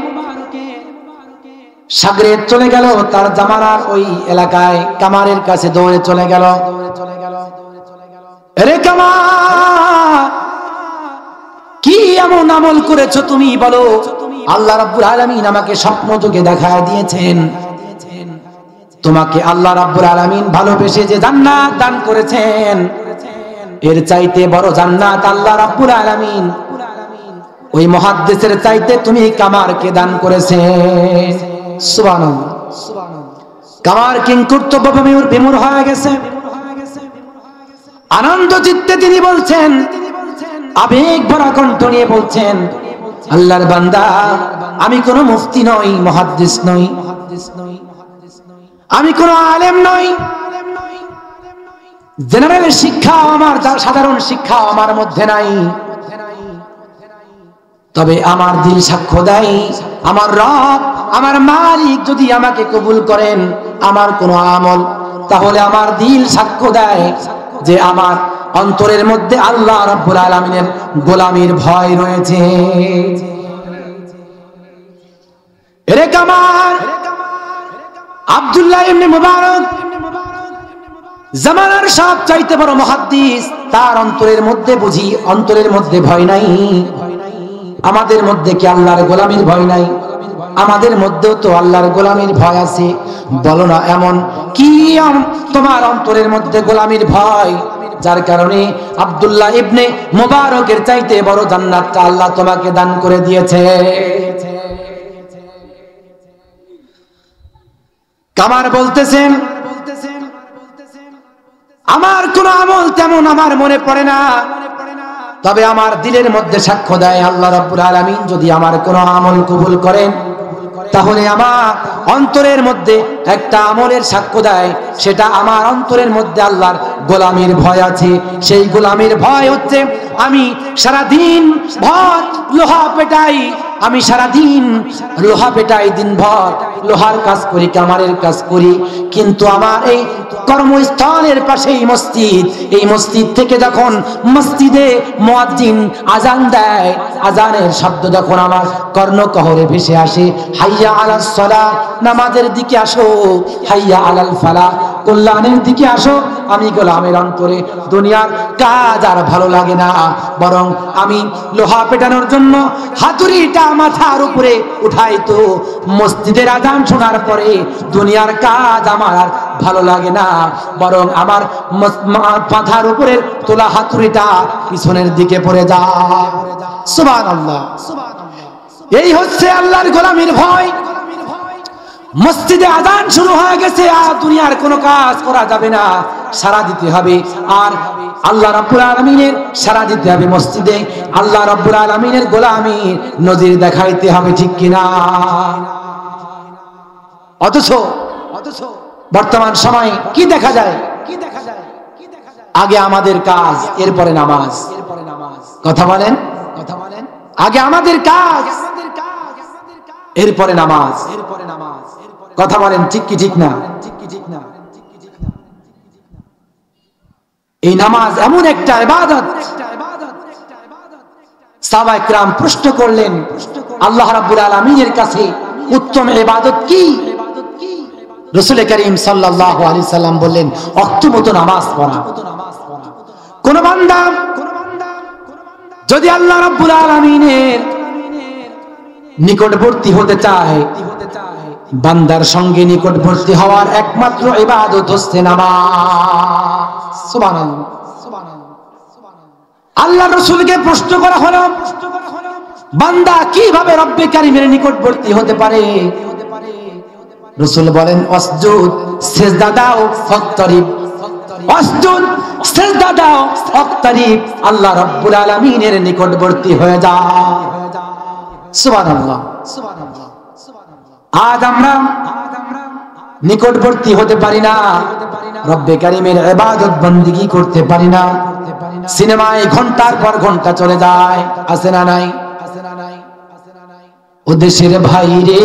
শাগরেদ চলে গেল তার জামানার ওই এলাকায়, কামারের কাছে দৌড়ে চলে গেল। আরে কামার, কি এমন আমল করেছো তুমি বলো? আল্লাহ রাব্বুল আলামিন আমাকে স্বপ্ন যোগে দেখায় দিয়েছেন, তোমাকে আল্লাহ রাব্বুল আলামিন ভালোবেসে যে জান্নাত দান করেছেন, এর চাইতে বড় জান্নাত আল্লাহ রাব্বুল আলামিন ওই মুহাদ্দিসের চাইতে তুমি কামারকে দান করেছেন। সুবহানাল্লাহ। কামার কিংকর্তব্য বিমূঢ় হয়ে গেছে। আনন্দ চিত্তে তিনি বলছেন, আবেগ ভরা কণ্ঠ নিয়ে বলছেন, আল্লাহর বান্দা, আমি কোনো মুফতি নই, মুহাদ্দিস নই, আমি কোনো আলেম নই, জেনারেল শিক্ষা আমার, সাধারণ শিক্ষা আমার মধ্যে নাই, তবে আমার দিল সাক্ষ্য দেয়, আমার রব, আমার মালিক যদি আমাকে কবুল করেন আমার কোনো আমল, তাহলে আমার দিল সাক্ষ্য দেয় যে আমার অন্তরের মধ্যে আল্লাহ রাব্বুল আলামিনের গোলামির ভয় রয়েছে। রে কামার, আব্দুল্লাহ ইবনে মুবারক জামানার সব চাইতে বড় মুহাদ্দিস, তার অন্তরের মধ্যে বুঝি অন্তরের মধ্যে ভয় নাই? আমাদের মধ্যে কি আল্লাহর গোলামির ভয় নাই? আমাদের মধ্যেও তো আল্লাহর গোলামির ভয় আছে। বলো না এমন কি তোমার অন্তরের মধ্যে গোলামির ভয়, যার কারণে আব্দুল্লাহ ইবনে মুবারকের চাইতে বড় জান্নাতটা আল্লাহ তোমাকে দান করে দিয়েছে। কামার বলতেছেন, আমার কোন আমল তেমন আমার মনে পড়ে না, তবে আমার দিলের মধ্যে সাক্ষ্য দেয় আল্লাহ রাব্বুল আলামিন যদি আমার কোন আমল কবুল করেন, তাহলে আমার অন্তরের মধ্যে একটা আমলের সাক্ষ্য দেয়, সেটা আমার অন্তরের মধ্যে আল্লাহর গোলামির ভয় আছে। সেই গোলামির ভয় হচ্ছে আমি সারাদিন ভর লোহা পেটাই, আমি সারাদিন লোহা পেটাই, দিনভর লোহার কাজ করি, কামারের কাজ করি, কিন্তু আমার এই কর্মস্থলের পাশেই মসজিদ, এই মসজিদ থেকে যখন মসজিদে মুয়াজ্জিন আজান দেয়, আজানের শব্দ যখন আমার কর্ণকহরে ভেসে আসে, হাইয়া আলাস সালাহ, নামাজের দিকে আসো, হাইয়া আলাল ফালাহ, কল্যাণের দিকে আসো, আমি গোলামের অন্তরে দুনিয়ার কাজ আর ভালো লাগে না, বরং আমি লোহা পেটানোর জন্য হাতুড়িটা মাথার উপরে উঠাই, তো মসজিদের আজান শোনার পরে দুনিয়ার কাজ আমার আর ভালো লাগে না, বরং আমার মাথার উপরে তোলা হাতুড়িটা পিছনের দিকে পড়ে যায়। সুবহানাল্লাহ। এই হচ্ছে আল্লাহর গোলামির ভয়। মসজিদে আজান শুরু হয়ে গেছে, আর দুনিয়ার কোনো কাজ করা যাবে না, সারা দিতে হবে, আর আল্লাহ রাব্বুল আলামিনের সারা দিতে হবে, মসজিদে আল্লাহ রাব্বুল আলামিনের গোলামির নজির দেখাইতে হবে, ঠিক কিনা? অথচ বর্তমান সময়ে কি দেখা যায়? আগে আমাদের কাজ, এরপরে নামাজ। কথা বলেন, আগে আমাদের কাজ, এরপরে নামাজ। কথা বলেন, ঠিক কি ঠিক না? এই নামাজ এমন একটা ইবাদত, সাহাবায়ে কেরাম প্রশ্ন করলেন আল্লাহ রাব্বুল আলামিনের কাছে, উত্তম ইবাদত কি? রাসূল করিম সাল্লাল্লাহু আলাইহি সাল্লাম বললেন, ওয়াক্তমত নামাজ পড়া। কোন বান্দা যদি আল্লাহ রাব্বুল আলামিনের নিকটবর্তী হতে চায়, বান্দার সঙ্গে নিকটবর্তী হওয়ার একমাত্র ইবাদত হচ্ছে নামাজ। সুবহানাল্লাহ। আল্লাহ রাসূলকে প্রশ্ন করা হলো, বান্দা কিভাবে রব্বে কারীমের নিকটবর্তী হতে পারে? রাসূল বলেন, ওয়াসজুদ, সিজদা দাও, ওয়াক্তারিব। ওয়াসজুদ, সিজদা দাও, ওয়াক্তারিব, আল্লাহ রাব্বুল আলামিনের নিকটবর্তী হয়ে যাও। সুবহানাল্লাহ। আজ আমরা নিকটবর্তী হতে পারি না, রব্বে কারীমের ইবাদত বন্দেগী করতে পারি না, সিনেমায় ঘন্টার পর ঘন্টা চলে যায়, আছে না নাই? ও দেশের ভাই রে,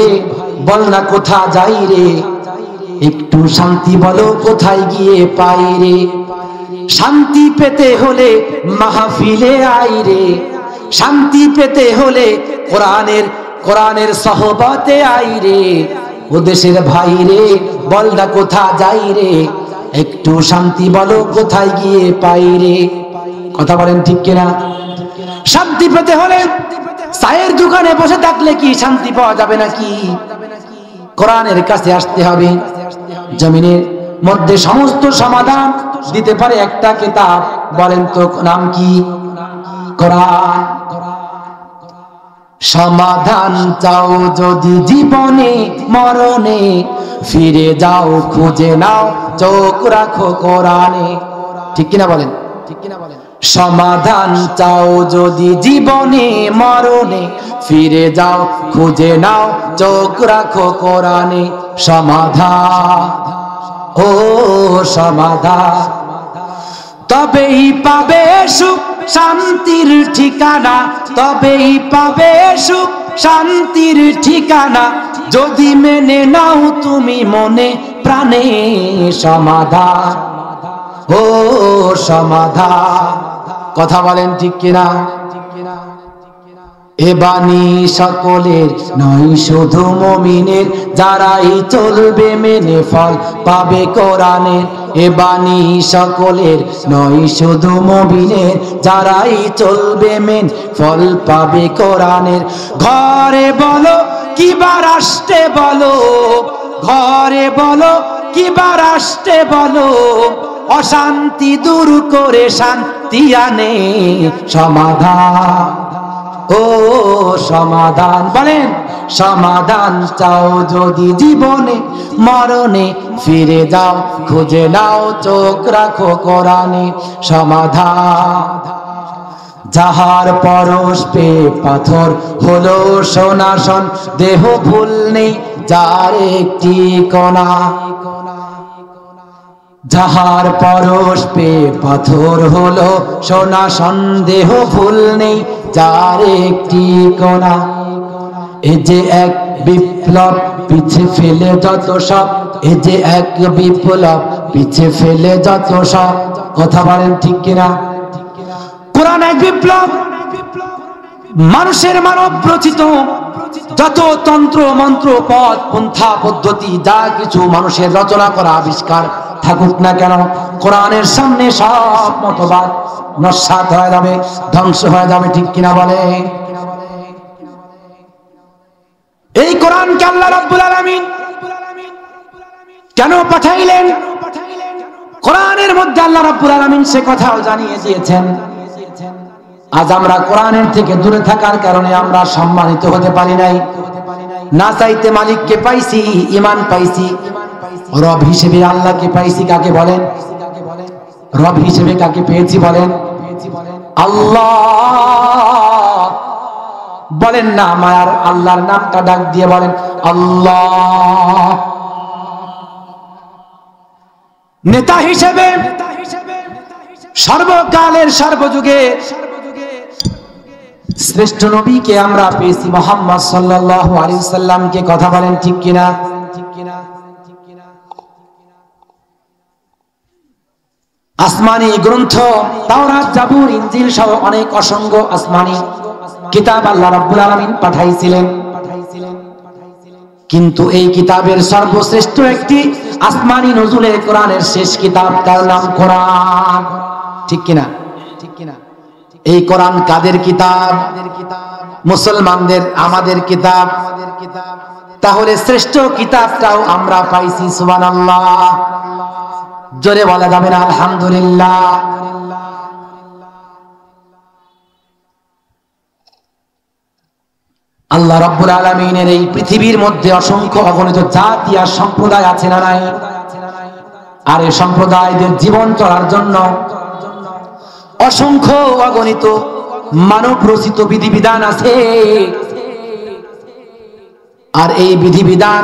বল না কোথা যাই রে, একটু শান্তি বলো কোথায় গিয়ে পাই রে, শান্তি পেতে হলে মাহফিলে আই রে, শান্তি পেতে হলে কোরআনের সহবতে আই রে, ও দেশের ভাই রে, বল না কোথা যাই রে, একটু শান্তি বলো কোথায় গিয়ে পাই রে। কথা বলেন, ঠিক কিনা? শান্তি পেতে হলে চায়ের দোকানে বসে থাকলে কি শান্তি পাওয়া যাবে নাকি? কোরআনের কাছে আসতে হবে। জমিনের মধ্যে সমস্ত সমাধান দিতে পারে একটা কিতাব, বলেন তো নাম কি? কোরআন। সমাধান চাও যদি জীবনে মরণে, ফিরে যাও খুঁজে নাও, চোখ রাখো কোরআনে। ঠিক কিনা বলেন? সমাধান চাও যদি জীবনে মরণে, ফিরে যাও খুঁজে নাও, চোখ রাখো কোরআনে। সমাধান, ও সমাধান, তবেই পাবে সুখ শান্তির ঠিকানা, তবেই পাবে সুখ শান্তির ঠিকানা, যদি মেনে নাও তুমি মনে প্রাণে। সমাধান, ও সমাধান। কথা বলেন, ঠিক কিনা? এ বাণী সকলের নয় শুধু মুমিনের, যারাই চলবে মেনে ফল পাবে কোরআনের। এ বাণী সকলের নয় শুধু মুমিনের, যারাই চলবে মেনে ফল পাবে কোরআনের। ঘরে বলো কিবা রাষ্ট্রে বলো, ঘরে বলো কিবা রাষ্ট্রে বলো, অশান্তি দূর করে শান্তি আনে সমাধান। ও সমাধান বলেন, সমাধান চাও যদি জীবনে মরণে, ফিরে যাও খুঁজে নাও চোখ রাখো কোরআনে। সমাধান যাহার পরশ পে পাথর হলো সোনাসন, দেহ ভুল নেই যার একটি কণা। যাহার পরশ পে পাথর হলো সোনা, সন্দেহ ভুল নেই যার একটি কণা। এ যে এক বিপ্লব পিছে ফেলে যত সব, এ যে এক বিপ্লব পিছে ফেলে যত সব। কথা বলেন ঠিক কিনা? কোরআন এক বিপ্লব, মানুষের মানব রচিত যত তন্ত্র মন্ত্র পথ পন্থা পদ্ধতি যা কিছু মানুষের রচনা করা আবিষ্কার থাকুক না কেন, কোরআনের সামনে সব মতবাদ নস্যাৎ হয়ে যাবে, ধ্বংস হয়ে যাবে। ঠিক কিনা বলে? এই কোরআনকে আল্লাহ রাব্বুল আলামিন কেন পাঠাইলেন? কোরআনের মধ্যে আল্লাহ রাব্বুল আলামিন সে কথাও জানিয়ে দিয়েছেন। আজ আমরা কোরআনের থেকে দূরে থাকার কারণে আমরা সম্মানিত হতে পারি নাই। না চাইতে মালিককে পাইছি, ঈমান পাইছি। রব হিসেবে আল্লাহকে পাইছি কাকে বলেন? রব হিসেবে কাকে পেয়েছি বলেন? আল্লাহ বলেন না, মায়ার আল্লাহর নামটা ডাক দিয়ে বলেন আল্লাহ। নেতা হিসেবে সর্বকালের সর্বযুগে শ্রেষ্ঠ নবীকে আমরা পেয়েছি মুহাম্মদ সাল্লাল্লাহু আলাইহি ওয়াসাল্লামকে। কথা বলেন ঠিক কিনা? আসমানি গ্রন্থ তাওরাত, জাবুর, ইনজিল সহ অনেক অসংখ্য আসমানি কিতাব আল্লাহ রাব্বুল আলামিন পাঠাইছিলেন। কিন্তু এই কিতাবের সর্বশ্রেষ্ঠ একটি আসমানি নজুলে কোরআনের শেষ কিতাব, তার নাম কোরআন। ঠিক কিনা? এই কোরআন কাদের কিতাব? মুসলমানদের, আমাদের কিতাব। তাহলে শ্রেষ্ঠ কিতাবটাও আমরা পাইছি। সুবহানাল্লাহ, জোরে বলা যাবে না আলহামদুলিল্লাহ? আল্লাহ রাব্বুল আলামিনের এই পৃথিবীর মধ্যে অসংখ্য অগণিত জাতি আর সম্প্রদায় আছে না নাই? আর এই সম্প্রদায়দের জীবন চলার জন্য অসংখ্য অগণিত মানব রচিত বিধিবিধান আছে। আর এই বিধিবিধান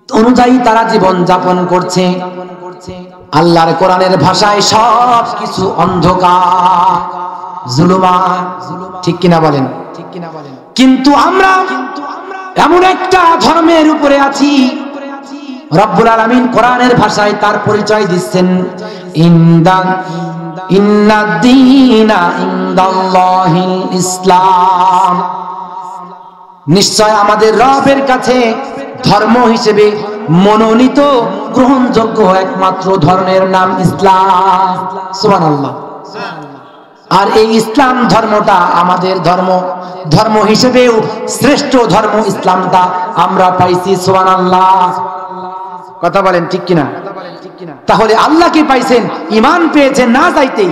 অনুযায়ী তারা জীবন যাপন করছে। আল্লাহর কোরআনের ভাষায় সব কিছু অন্ধকার, জুলুমাত। ঠিক কিনা বলেন? কিন্তু আমরা এমন একটা ধর্মের উপরে আছি, রব্বুল আলামিন কোরআনের ভাষায় তার পরিচয় দিচ্ছেন, ইন্নাদ-দীনা ইনদাল্লাহিল ইসলাম। নিশ্চয় আমাদের রবের কাছে ধর্ম হিসেবে মনোনীত গ্রহণযোগ্য একমাত্র ধর্মের নাম ইসলাম। সুবহানাল্লাহ। আর এই ইসলাম ধর্মটা আমাদের ধর্ম, ধর্ম হিসেবেও শ্রেষ্ঠ ধর্ম ইসলামটা আমরা পাইছি। সুবহানাল্লাহ। কথা বলেন ঠিক কিনা? তাহলে আল্লাহকে পাইছেন, ঈমান পেয়েছেন না চাইতেই।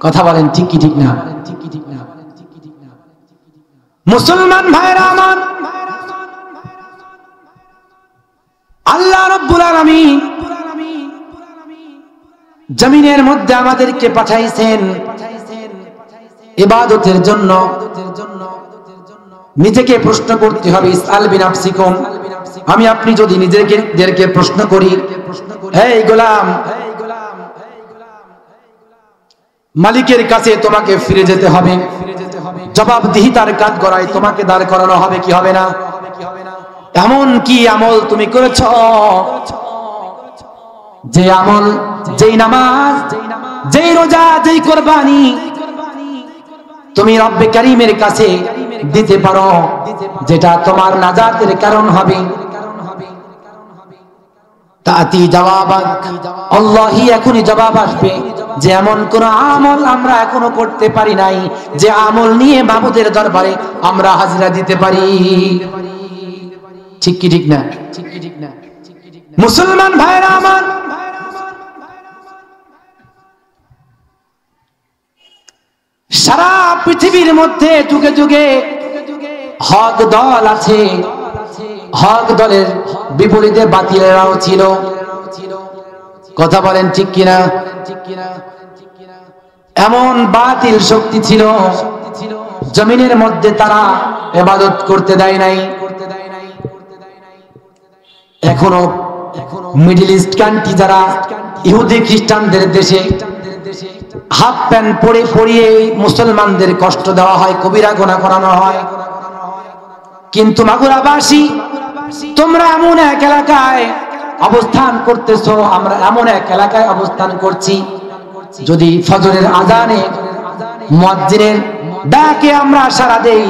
কথা বলেন ঠিক কি ঠিক না? মুসলমান ভাইরা আমার, আল্লাহ রাব্বুল আলামিন জমিনের মধ্যে আমাদেরকে পাঠাইছেন ইবাদতের জন্য। নিজেকে প্রশ্ন করতে হবে, ইসআল বিনাফসিকুম। আমি আপনি যদি নিজেদেরকে প্রশ্ন করি, হে গোলাম, মালিকের কাছে তোমাকে ফিরে যেতে হবে, জবাবদিহিতার কাজ করায় তোমাকে দাঁড় করানো হবে কি হবে না? এমন কি আমল তুমি করেছ, যে আমল, যেই নামাজ, যেই রোজা, যেই কোরবানি তুমি রব্বে কারীমের কাছে দিতে পারো, যেটা তোমার নাজাতের কারণ হবে। তাতি জবাবাক, আল্লাহি এখনই জবাব আসবে যে এমন কোন আমল আমরা এখনো করতে পারি নাই যে আমল নিয়ে মাবুদের দরবারে আমরা হাজিরা দিতে পারি। ঠিক কি ঠিক না? মুসলমান ভাইরা আমার, সারা পৃথিবীর মধ্যে যুগে যুগে হক দল আছে, হক দলের বিপরীতে বাতিলেরাও ছিল। কথা বলেন ঠিক কিনা? এমন বাতিল শক্তি ছিল জমিনের মধ্যে, তারা ইবাদত করতে দেয় নাই। এখনো মিডল ইস্ট কান্ট্রি, যারা ইহুদি খ্রিস্টানদের দেশে হাফ প্যান্ট পরে পরিয়ে মুসলমানদের কষ্ট দেওয়া হয়, কবিরা গুনাহ করানো হয়। কিন্তু মাগুরাবাসী, তোমরা এমন এক এলাকায় অবস্থান করতেছো, আমরা এমন এক এলাকায় অবস্থান করছি, যদি ফজরের আজানে মুয়াজ্জিনের ডাকে আমরা সাড়া দেই,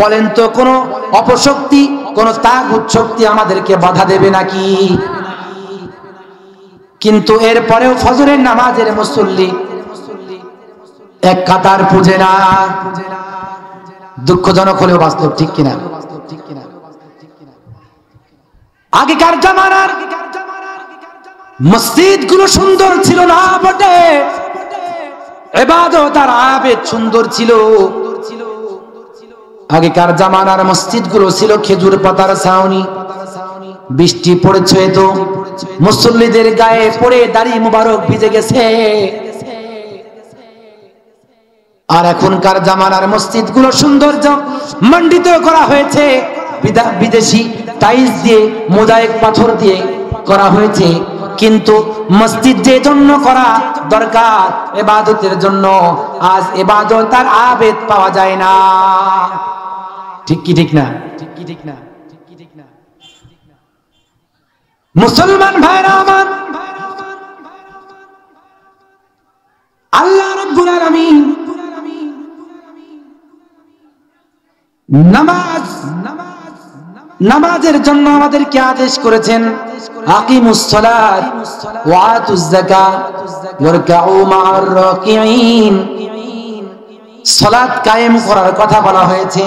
বলেন তো কোন অপশক্তি, কোন তাগুত শক্তি আমাদেরকে বাধা দেবে নাকি? কিন্তু এরপরেও ফজরের নামাজের মুসল্লি এক কাতার পুজে না। দুঃখজনক হলেও বাস্তব, ঠিক কিনা? আগেকার জামানার মসজিদ গুলো সুন্দর ছিল না বটে, ইবাদত আর আবেদ সুন্দর ছিল। আগেকার জামানার মসজিদ গুলো ছিল খেজুর পাতার ছাউনি, বৃষ্টি পড়েছে তো মুসল্লিদের গায়ে পড়ে দাড়ি মুবারক ভিজে গেছে। আর এখনকার জামানার মসজিদ গুলো সৌন্দর্য মণ্ডিত করা হয়েছে, বিদেশি টাইলস দিয়ে, মোজাইক পাথর দিয়ে করা হয়েছে। কিন্তু মসজিদ যে জন্য করা দরকার ইবাদতের জন্য, আজ ইবাদত আর আবেদ পাওয়া যায় না। ঠিক কি ঠিক না? মুসলমান ভাইরা আমার, আল্লাহ রাব্বুল আলামিন নামাজের জন্য আমাদেরকে আদেশ করেছেন, আকিমুস সালাত ওয়া আতুজ যাকাত ওয়ারকাউ মা'আর রাকিঈন। সালাত কায়েম করার কথা বলা হয়েছে,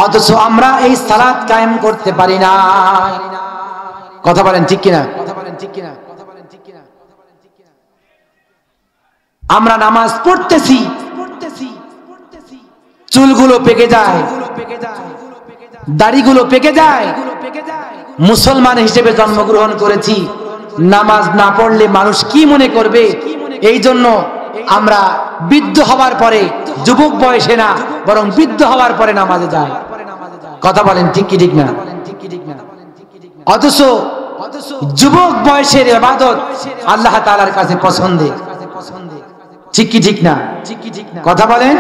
অথচ আমরা এই সালাত কায়েম করতে পারি না। কথা বলেন ঠিক কিনা? আমরা নামাজ পড়তেছি, চুলগুলো পেকে যায়, দাড়িগুলো পেকে যায়। মুসলমান হিসেবে জন্মগ্রহণ করেছি, নামাজ না পড়লে মানুষ কি মনে করবে, এই জন্য আমরা বৃদ্ধ হওয়ার পরে, যুবক বয়সে না বরং বৃদ্ধ হওয়ার পরে নামাজে যাই। কথা বলেন ঠিক কি ঠিক না? অথচ যুবক বয়সের ইবাদত আল্লাহ তাআলার কাছে পছন্দের। ঠিক কি ঠিক না? কথা বলেন।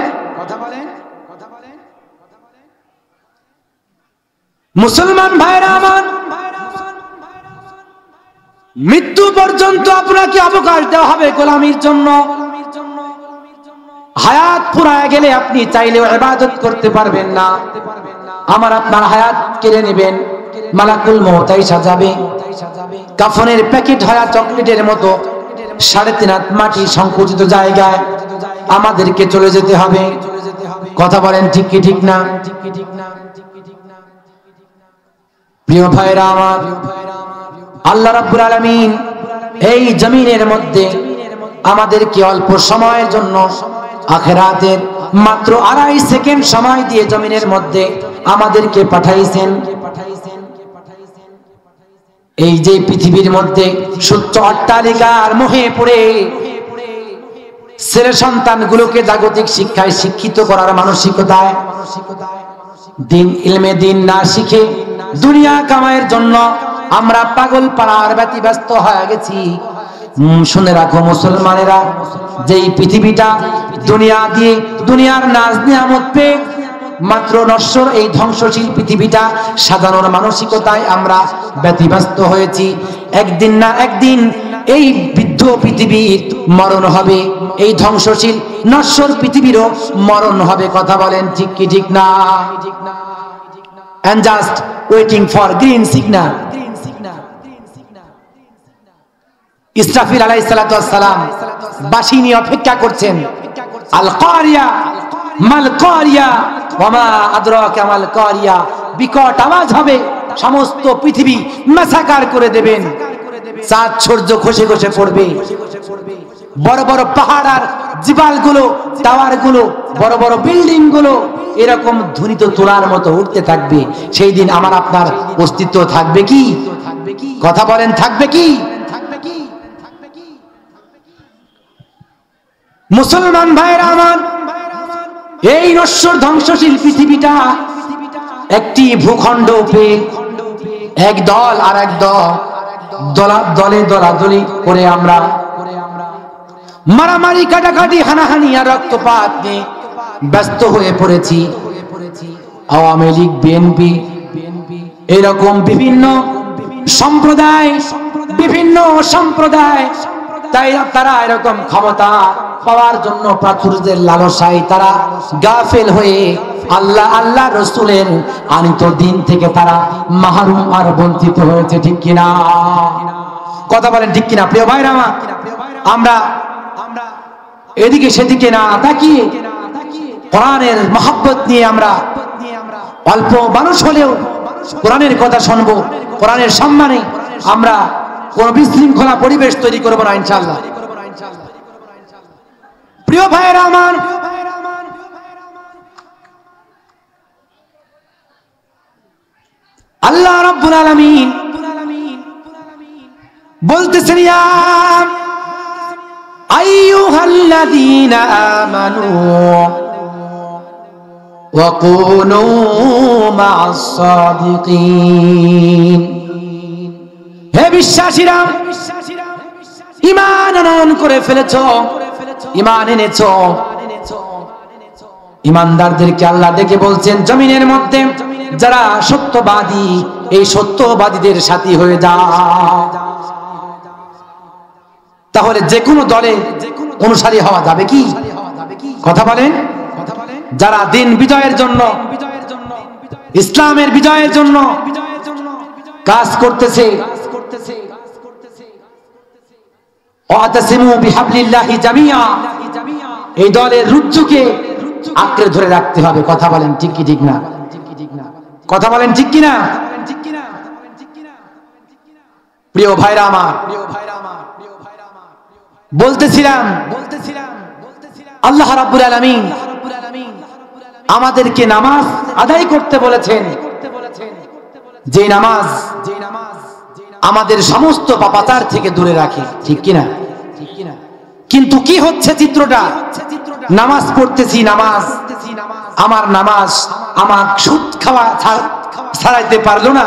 মুসলমান ভাইরা আমার, মৃত্যু পর্যন্ত আপনাকে অবকাশ দেওয়া হবে গোলামির জন্য। হায়াত ফুরায় গেলে আপনি চাইলেও ইবাদত করতে পারবেন না। আমার আপনার হায়াত কেড়ে নেবেন, মালাকুল মউত আইসা যাবে, কাফনের প্যাকেট হয়া চকলেটের মতো 3.5 হাত মাটি সংকুচিত জায়গায় আমাদেরকে চলে যেতে হবে। কথা বলেন ঠিক কি ঠিক না? প্রিয় ভাইরা আমার, আল্লাহ রাব্বুল আলামিন এই জমিনের মধ্যে আমাদেরকে অল্প সময়ের জন্য, আখিরাতের মাত্র 2.5 সেকেন্ড সময় দিয়ে জমিনের মধ্যে আমাদেরকে পাঠাইছেন। এই যে পৃথিবীর মধ্যে সুচ্চ অট্টালিকার মোহে পড়ে ছেলে সন্তানগুলোকে জাগতিক শিক্ষায় শিক্ষিত করার মানসিকতায়, দিন ইলমে দিন না শিখে দুনিয়া কামাইয়ের জন্য আমরা পাগল পাড়ার ব্যতিব্যস্ত হয়ে গেছি। শুনে রাখো মুসলমানেরা, যেই পৃথিবীটা দুনিয়া দিয়ে, দুনিয়ার নাজ নিয়ামত পেয়ে মাত্র নশ্বর এই ধ্বংসশীল পৃথিবীটা সাজানোর মানসিকতায় আমরা ব্যতিব্যস্ত হয়েছি। একদিন না একদিন এই বৃদ্ধ পৃথিবীর মরণ হবে, এই ধ্বংসশীল নশ্বর পৃথিবীরও মরণ হবে। কথা বলেন ঠিক কি ঠিক না? and just waiting for green signal. Israfil আলাইহিস সালাতু ওয়াস সালাম বাঁশি নিয়ে অপেক্ষা করছেন। আল কারিয়া মাল কারিয়া ওয়া মা আদরাকা মাল কারিয়া, বিকট আওয়াজ হবে, সমস্ত পৃথিবী মাসাকার করে দেবেন, চাঁদ সূর্য খসে খসে পড়বে, বড় বড় পাহাড় আর জিবালগুলো, টাওয়ারগুলো, বড় বড় বিল্ডিং গুলো এরকম ধ্বনিত তোলার মতো উঠতে থাকবে। সেই দিন আমার আপনার অস্তিত্ব থাকবে কি? কথা বলেন থাকবে কি? মুসলমান ভাইরা আমার, এই নশ্বর ধ্বংসশীল পৃথিবীটা একটি ভূখণ্ড পেয়ে এক দল আর এক দলে দলাদলি করে আমরা মারামারি কাটাকাটি হানাহানি আর রক্তপাত নিয়ে ব্যস্ত হয়ে পড়েছি। আওয়ামী লীগ, বিএনপি, এরকম বিভিন্ন সম্প্রদায় তারা এরকম ক্ষমতা পাওয়ার জন্য প্রাচুর্যের লালসায় তারা গাফেল হয়ে আল্লাহ রসুলের আনিত দিন থেকে তারা মাহরুম আর বঞ্চিত হয়েছে। ঠিক কিনা? কথা বলেন ঠিক কিনা? প্রিয় ভাইরা আমার, আমরা এদিকে সেদিকে না তাকিয়ে কোরআনের মহব্বত নিয়ে আমরা অল্প মানুষ হলেও কোরআনের কথা শুনবো, কোরআনের সম্মানে আমরা কোন বিশৃঙ্খলা পরিবেশ তৈরি করবো না ইনশাআল্লাহ। প্রিয় ভাইরা আমার, আল্লাহ রাব্বুল আলামিন বলতেছেন, ইয়া আইয়ুহাল্লাযীনা আমানু ওয়া কুনু মা'আস সাদিকিন, হে বিশ্বাসীরা, ঈমান আনয়ন করে ফেলেছো, ঈমান এনেছো। ঈমানদারদেরকে আল্লাহ ডেকে বলছেন জমিনের মধ্যে যারা সত্যবাদী, এই সত্যবাদীদের সাথী হয়ে যাও। তাহলে যে কোনো দলে অনুসারী হওয়া যাবে কি? কথা বলেন। যারা দিন বিজয়ের জন্য, ইসলামের বিজয়ের জন্য কাজ করতেছে, ওয়াতাসিমু বিহাবলিল্লাহি জামিয়া, এই দলের রুজ্জুকে আঁকড়ে ধরে রাখতে হবে। কথা বলেন ঠিক কি ঠিক না? কথা বলেন ঠিক কি না? প্রিয় ভাইরা আমার, বলতেছিলাম আল্লাহ রাব্বুল আলামিন আমাদেরকে নামাজ আদায় করতে বলেছেন, যে নামাজ আমাদের সমস্ত পাপাচার থেকে দূরে রাখে। ঠিক কিনা? কিন্তু কি হচ্ছে চিত্রটা? নামাজ পড়তেছি, আমার নামাজ আমার সুদ খাওয়া ছাড়াইতে পারলো না,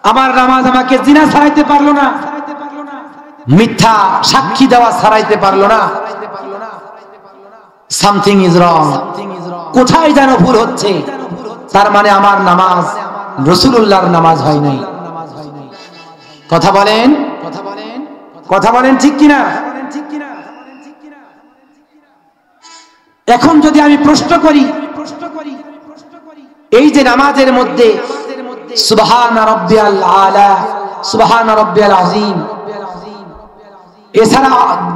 আমার নামাজ আমাকে জিনা ছাড়াইতে পারলো না, মিথ্যা সাক্ষী দেওয়া ছাড়াইতে পারলো না। সামথিং ইজ রং, কোথায় যেন ভুল হচ্ছে। তার মানে আমার নামাজ রাসূলুল্লাহর নামাজ হয় নাই। কথা বলেন, কথা বলেন ঠিক কিনা? এখন যদি আমি প্রশ্ন করি, এই যে নামাজের মধ্যে সুবহান রাব্বিয়াল আলা, সুবহান রাব্বিয়াল আযীম, এছাড়া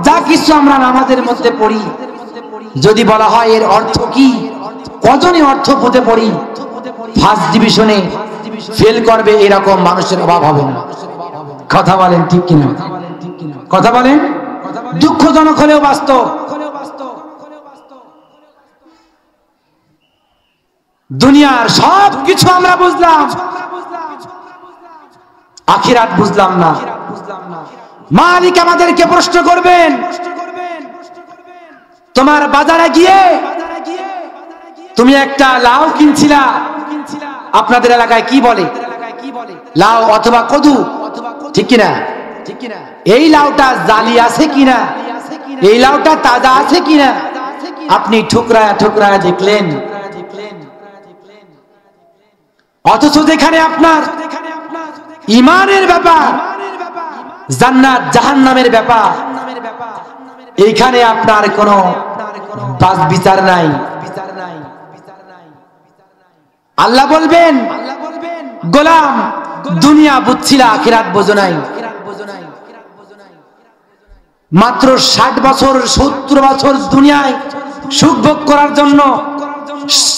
যা কিছু আমরা নামাজের মধ্যে পড়ি, যদি বলা হয় এর অর্থ কি, কজনই অর্থ বুঝে পড়ি? ফার্স্ট ডিভিশনে ফেল করবে এরকম মানুষের অভাব হবে না। কথা বলেন ঠিক কিনা? কথা বলেন। দুঃখজনক হলেও বাস্তব, দুনিয়ার সব কিছু আমরা বুঝলাম, আখিরাত বুঝলাম না। মালিক আমাদেরকে প্রশ্ন করবেন, তোমার বাজারে গিয়ে তুমি একটা লাউ কিনছিলা, আপনাদের এলাকায় কি বলে? লাউ অথবা কদু, ঠিক কিনা? এই লাউটা জালি আছে কিনা, এই লাউটা তাজা আছে কিনা আপনি ঠুকরায় ঠুকরায় দেখলেন। অথচ যেখানে আপনার ইমানের ব্যাপার, জান্নাত জাহান্নামের ব্যাপার, এইখানে আপনার কোনো বাস বিচার নাই। আল্লাহ বলবেন, গোলাম দুনিয়া বুঝছিলা, আখিরাত বোঝো নাই। মাত্র 60 বছর 70 বছর দুনিয়ায় সুখ ভোগ করার জন্য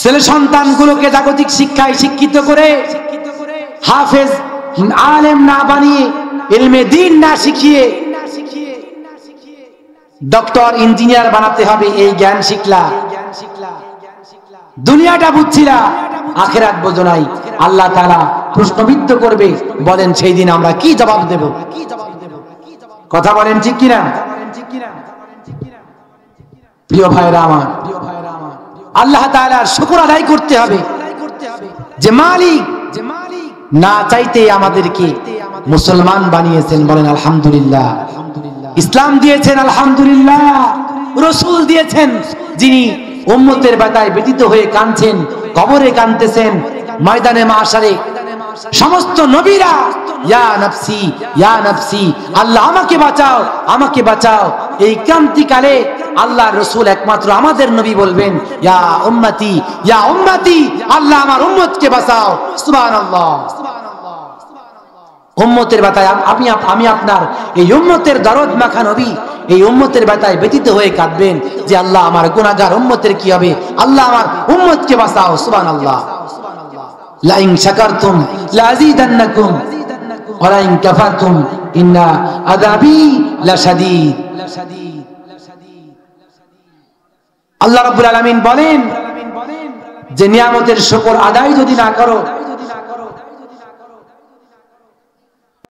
ছেলে সন্তানগুলোকে জাগতিক শিক্ষায় শিক্ষিত করে হাফেজ আলেম না বানিয়ে, ইলমে দ্বীন না শিখিয়ে ডক্টর ইঞ্জিনিয়ার বানাতে হবে, এই জ্ঞান শিখলা। দুনিয়াটা বুঝছিলা, আখিরাত বোঝো নাই। আল্লাহ তাআলা প্রশ্নবিদ্ধ করবে, বলেন সেই দিন আমরা কি জবাব দেব? কথা বলেন ঠিক কিনা? প্রিয় ভাইরা আমার, আল্লাহ তাআলার শুকর আদায় করতে হবে যে মালিক না চাইতে আমাদেরকে মুসলমান বানিয়েছেন। বলেন আলহামদুলিল্লাহ। ইসলাম দিয়েছেন আলহামদুলিল্লাহ। রাসূল দিয়েছেন, যিনি উম্মতের ব্যথায় ব্যথিত হয়ে কাঁদছেন, কবরে কাঁদতেছেন, ময়দানে মাশারে সমস্ত নবীরা ইয়া নফসি ইয়া নফসি, আল্লাহ আমাকে বাঁচাও আমাকে বাঁচাও। এই ক্রান্তিকালে আল্লাহর রাসূল একমাত্র আমাদের নবী বলবেন, ইয়া উম্মতি ইয়া উম্মতি, আল্লাহ আমার উম্মতকে বাঁচাও। সুবহানাল্লাহ। উম্মতের ব্যথায় আমি আপনার এই উম্মতের দরদ মাখা নবী এই উম্মতের ব্যথায় ব্যথিত হয়ে কাঁদবেন যে আল্লাহ আমার গুনাহগার উম্মতের কি হবে, আল্লাহ আমার উম্মতকে বাঁচাও। সুবহানাল্লাহ। লা ইন শাকারতুম লাযিদান্নাকুম ওয়া লা ইন কাফারতুম ইন্না আযাবি লাশাদীদ। আল্লাহ রাব্বুল আলামিন বলেন যে নিয়ামতের শুকর আদায় যদি না করো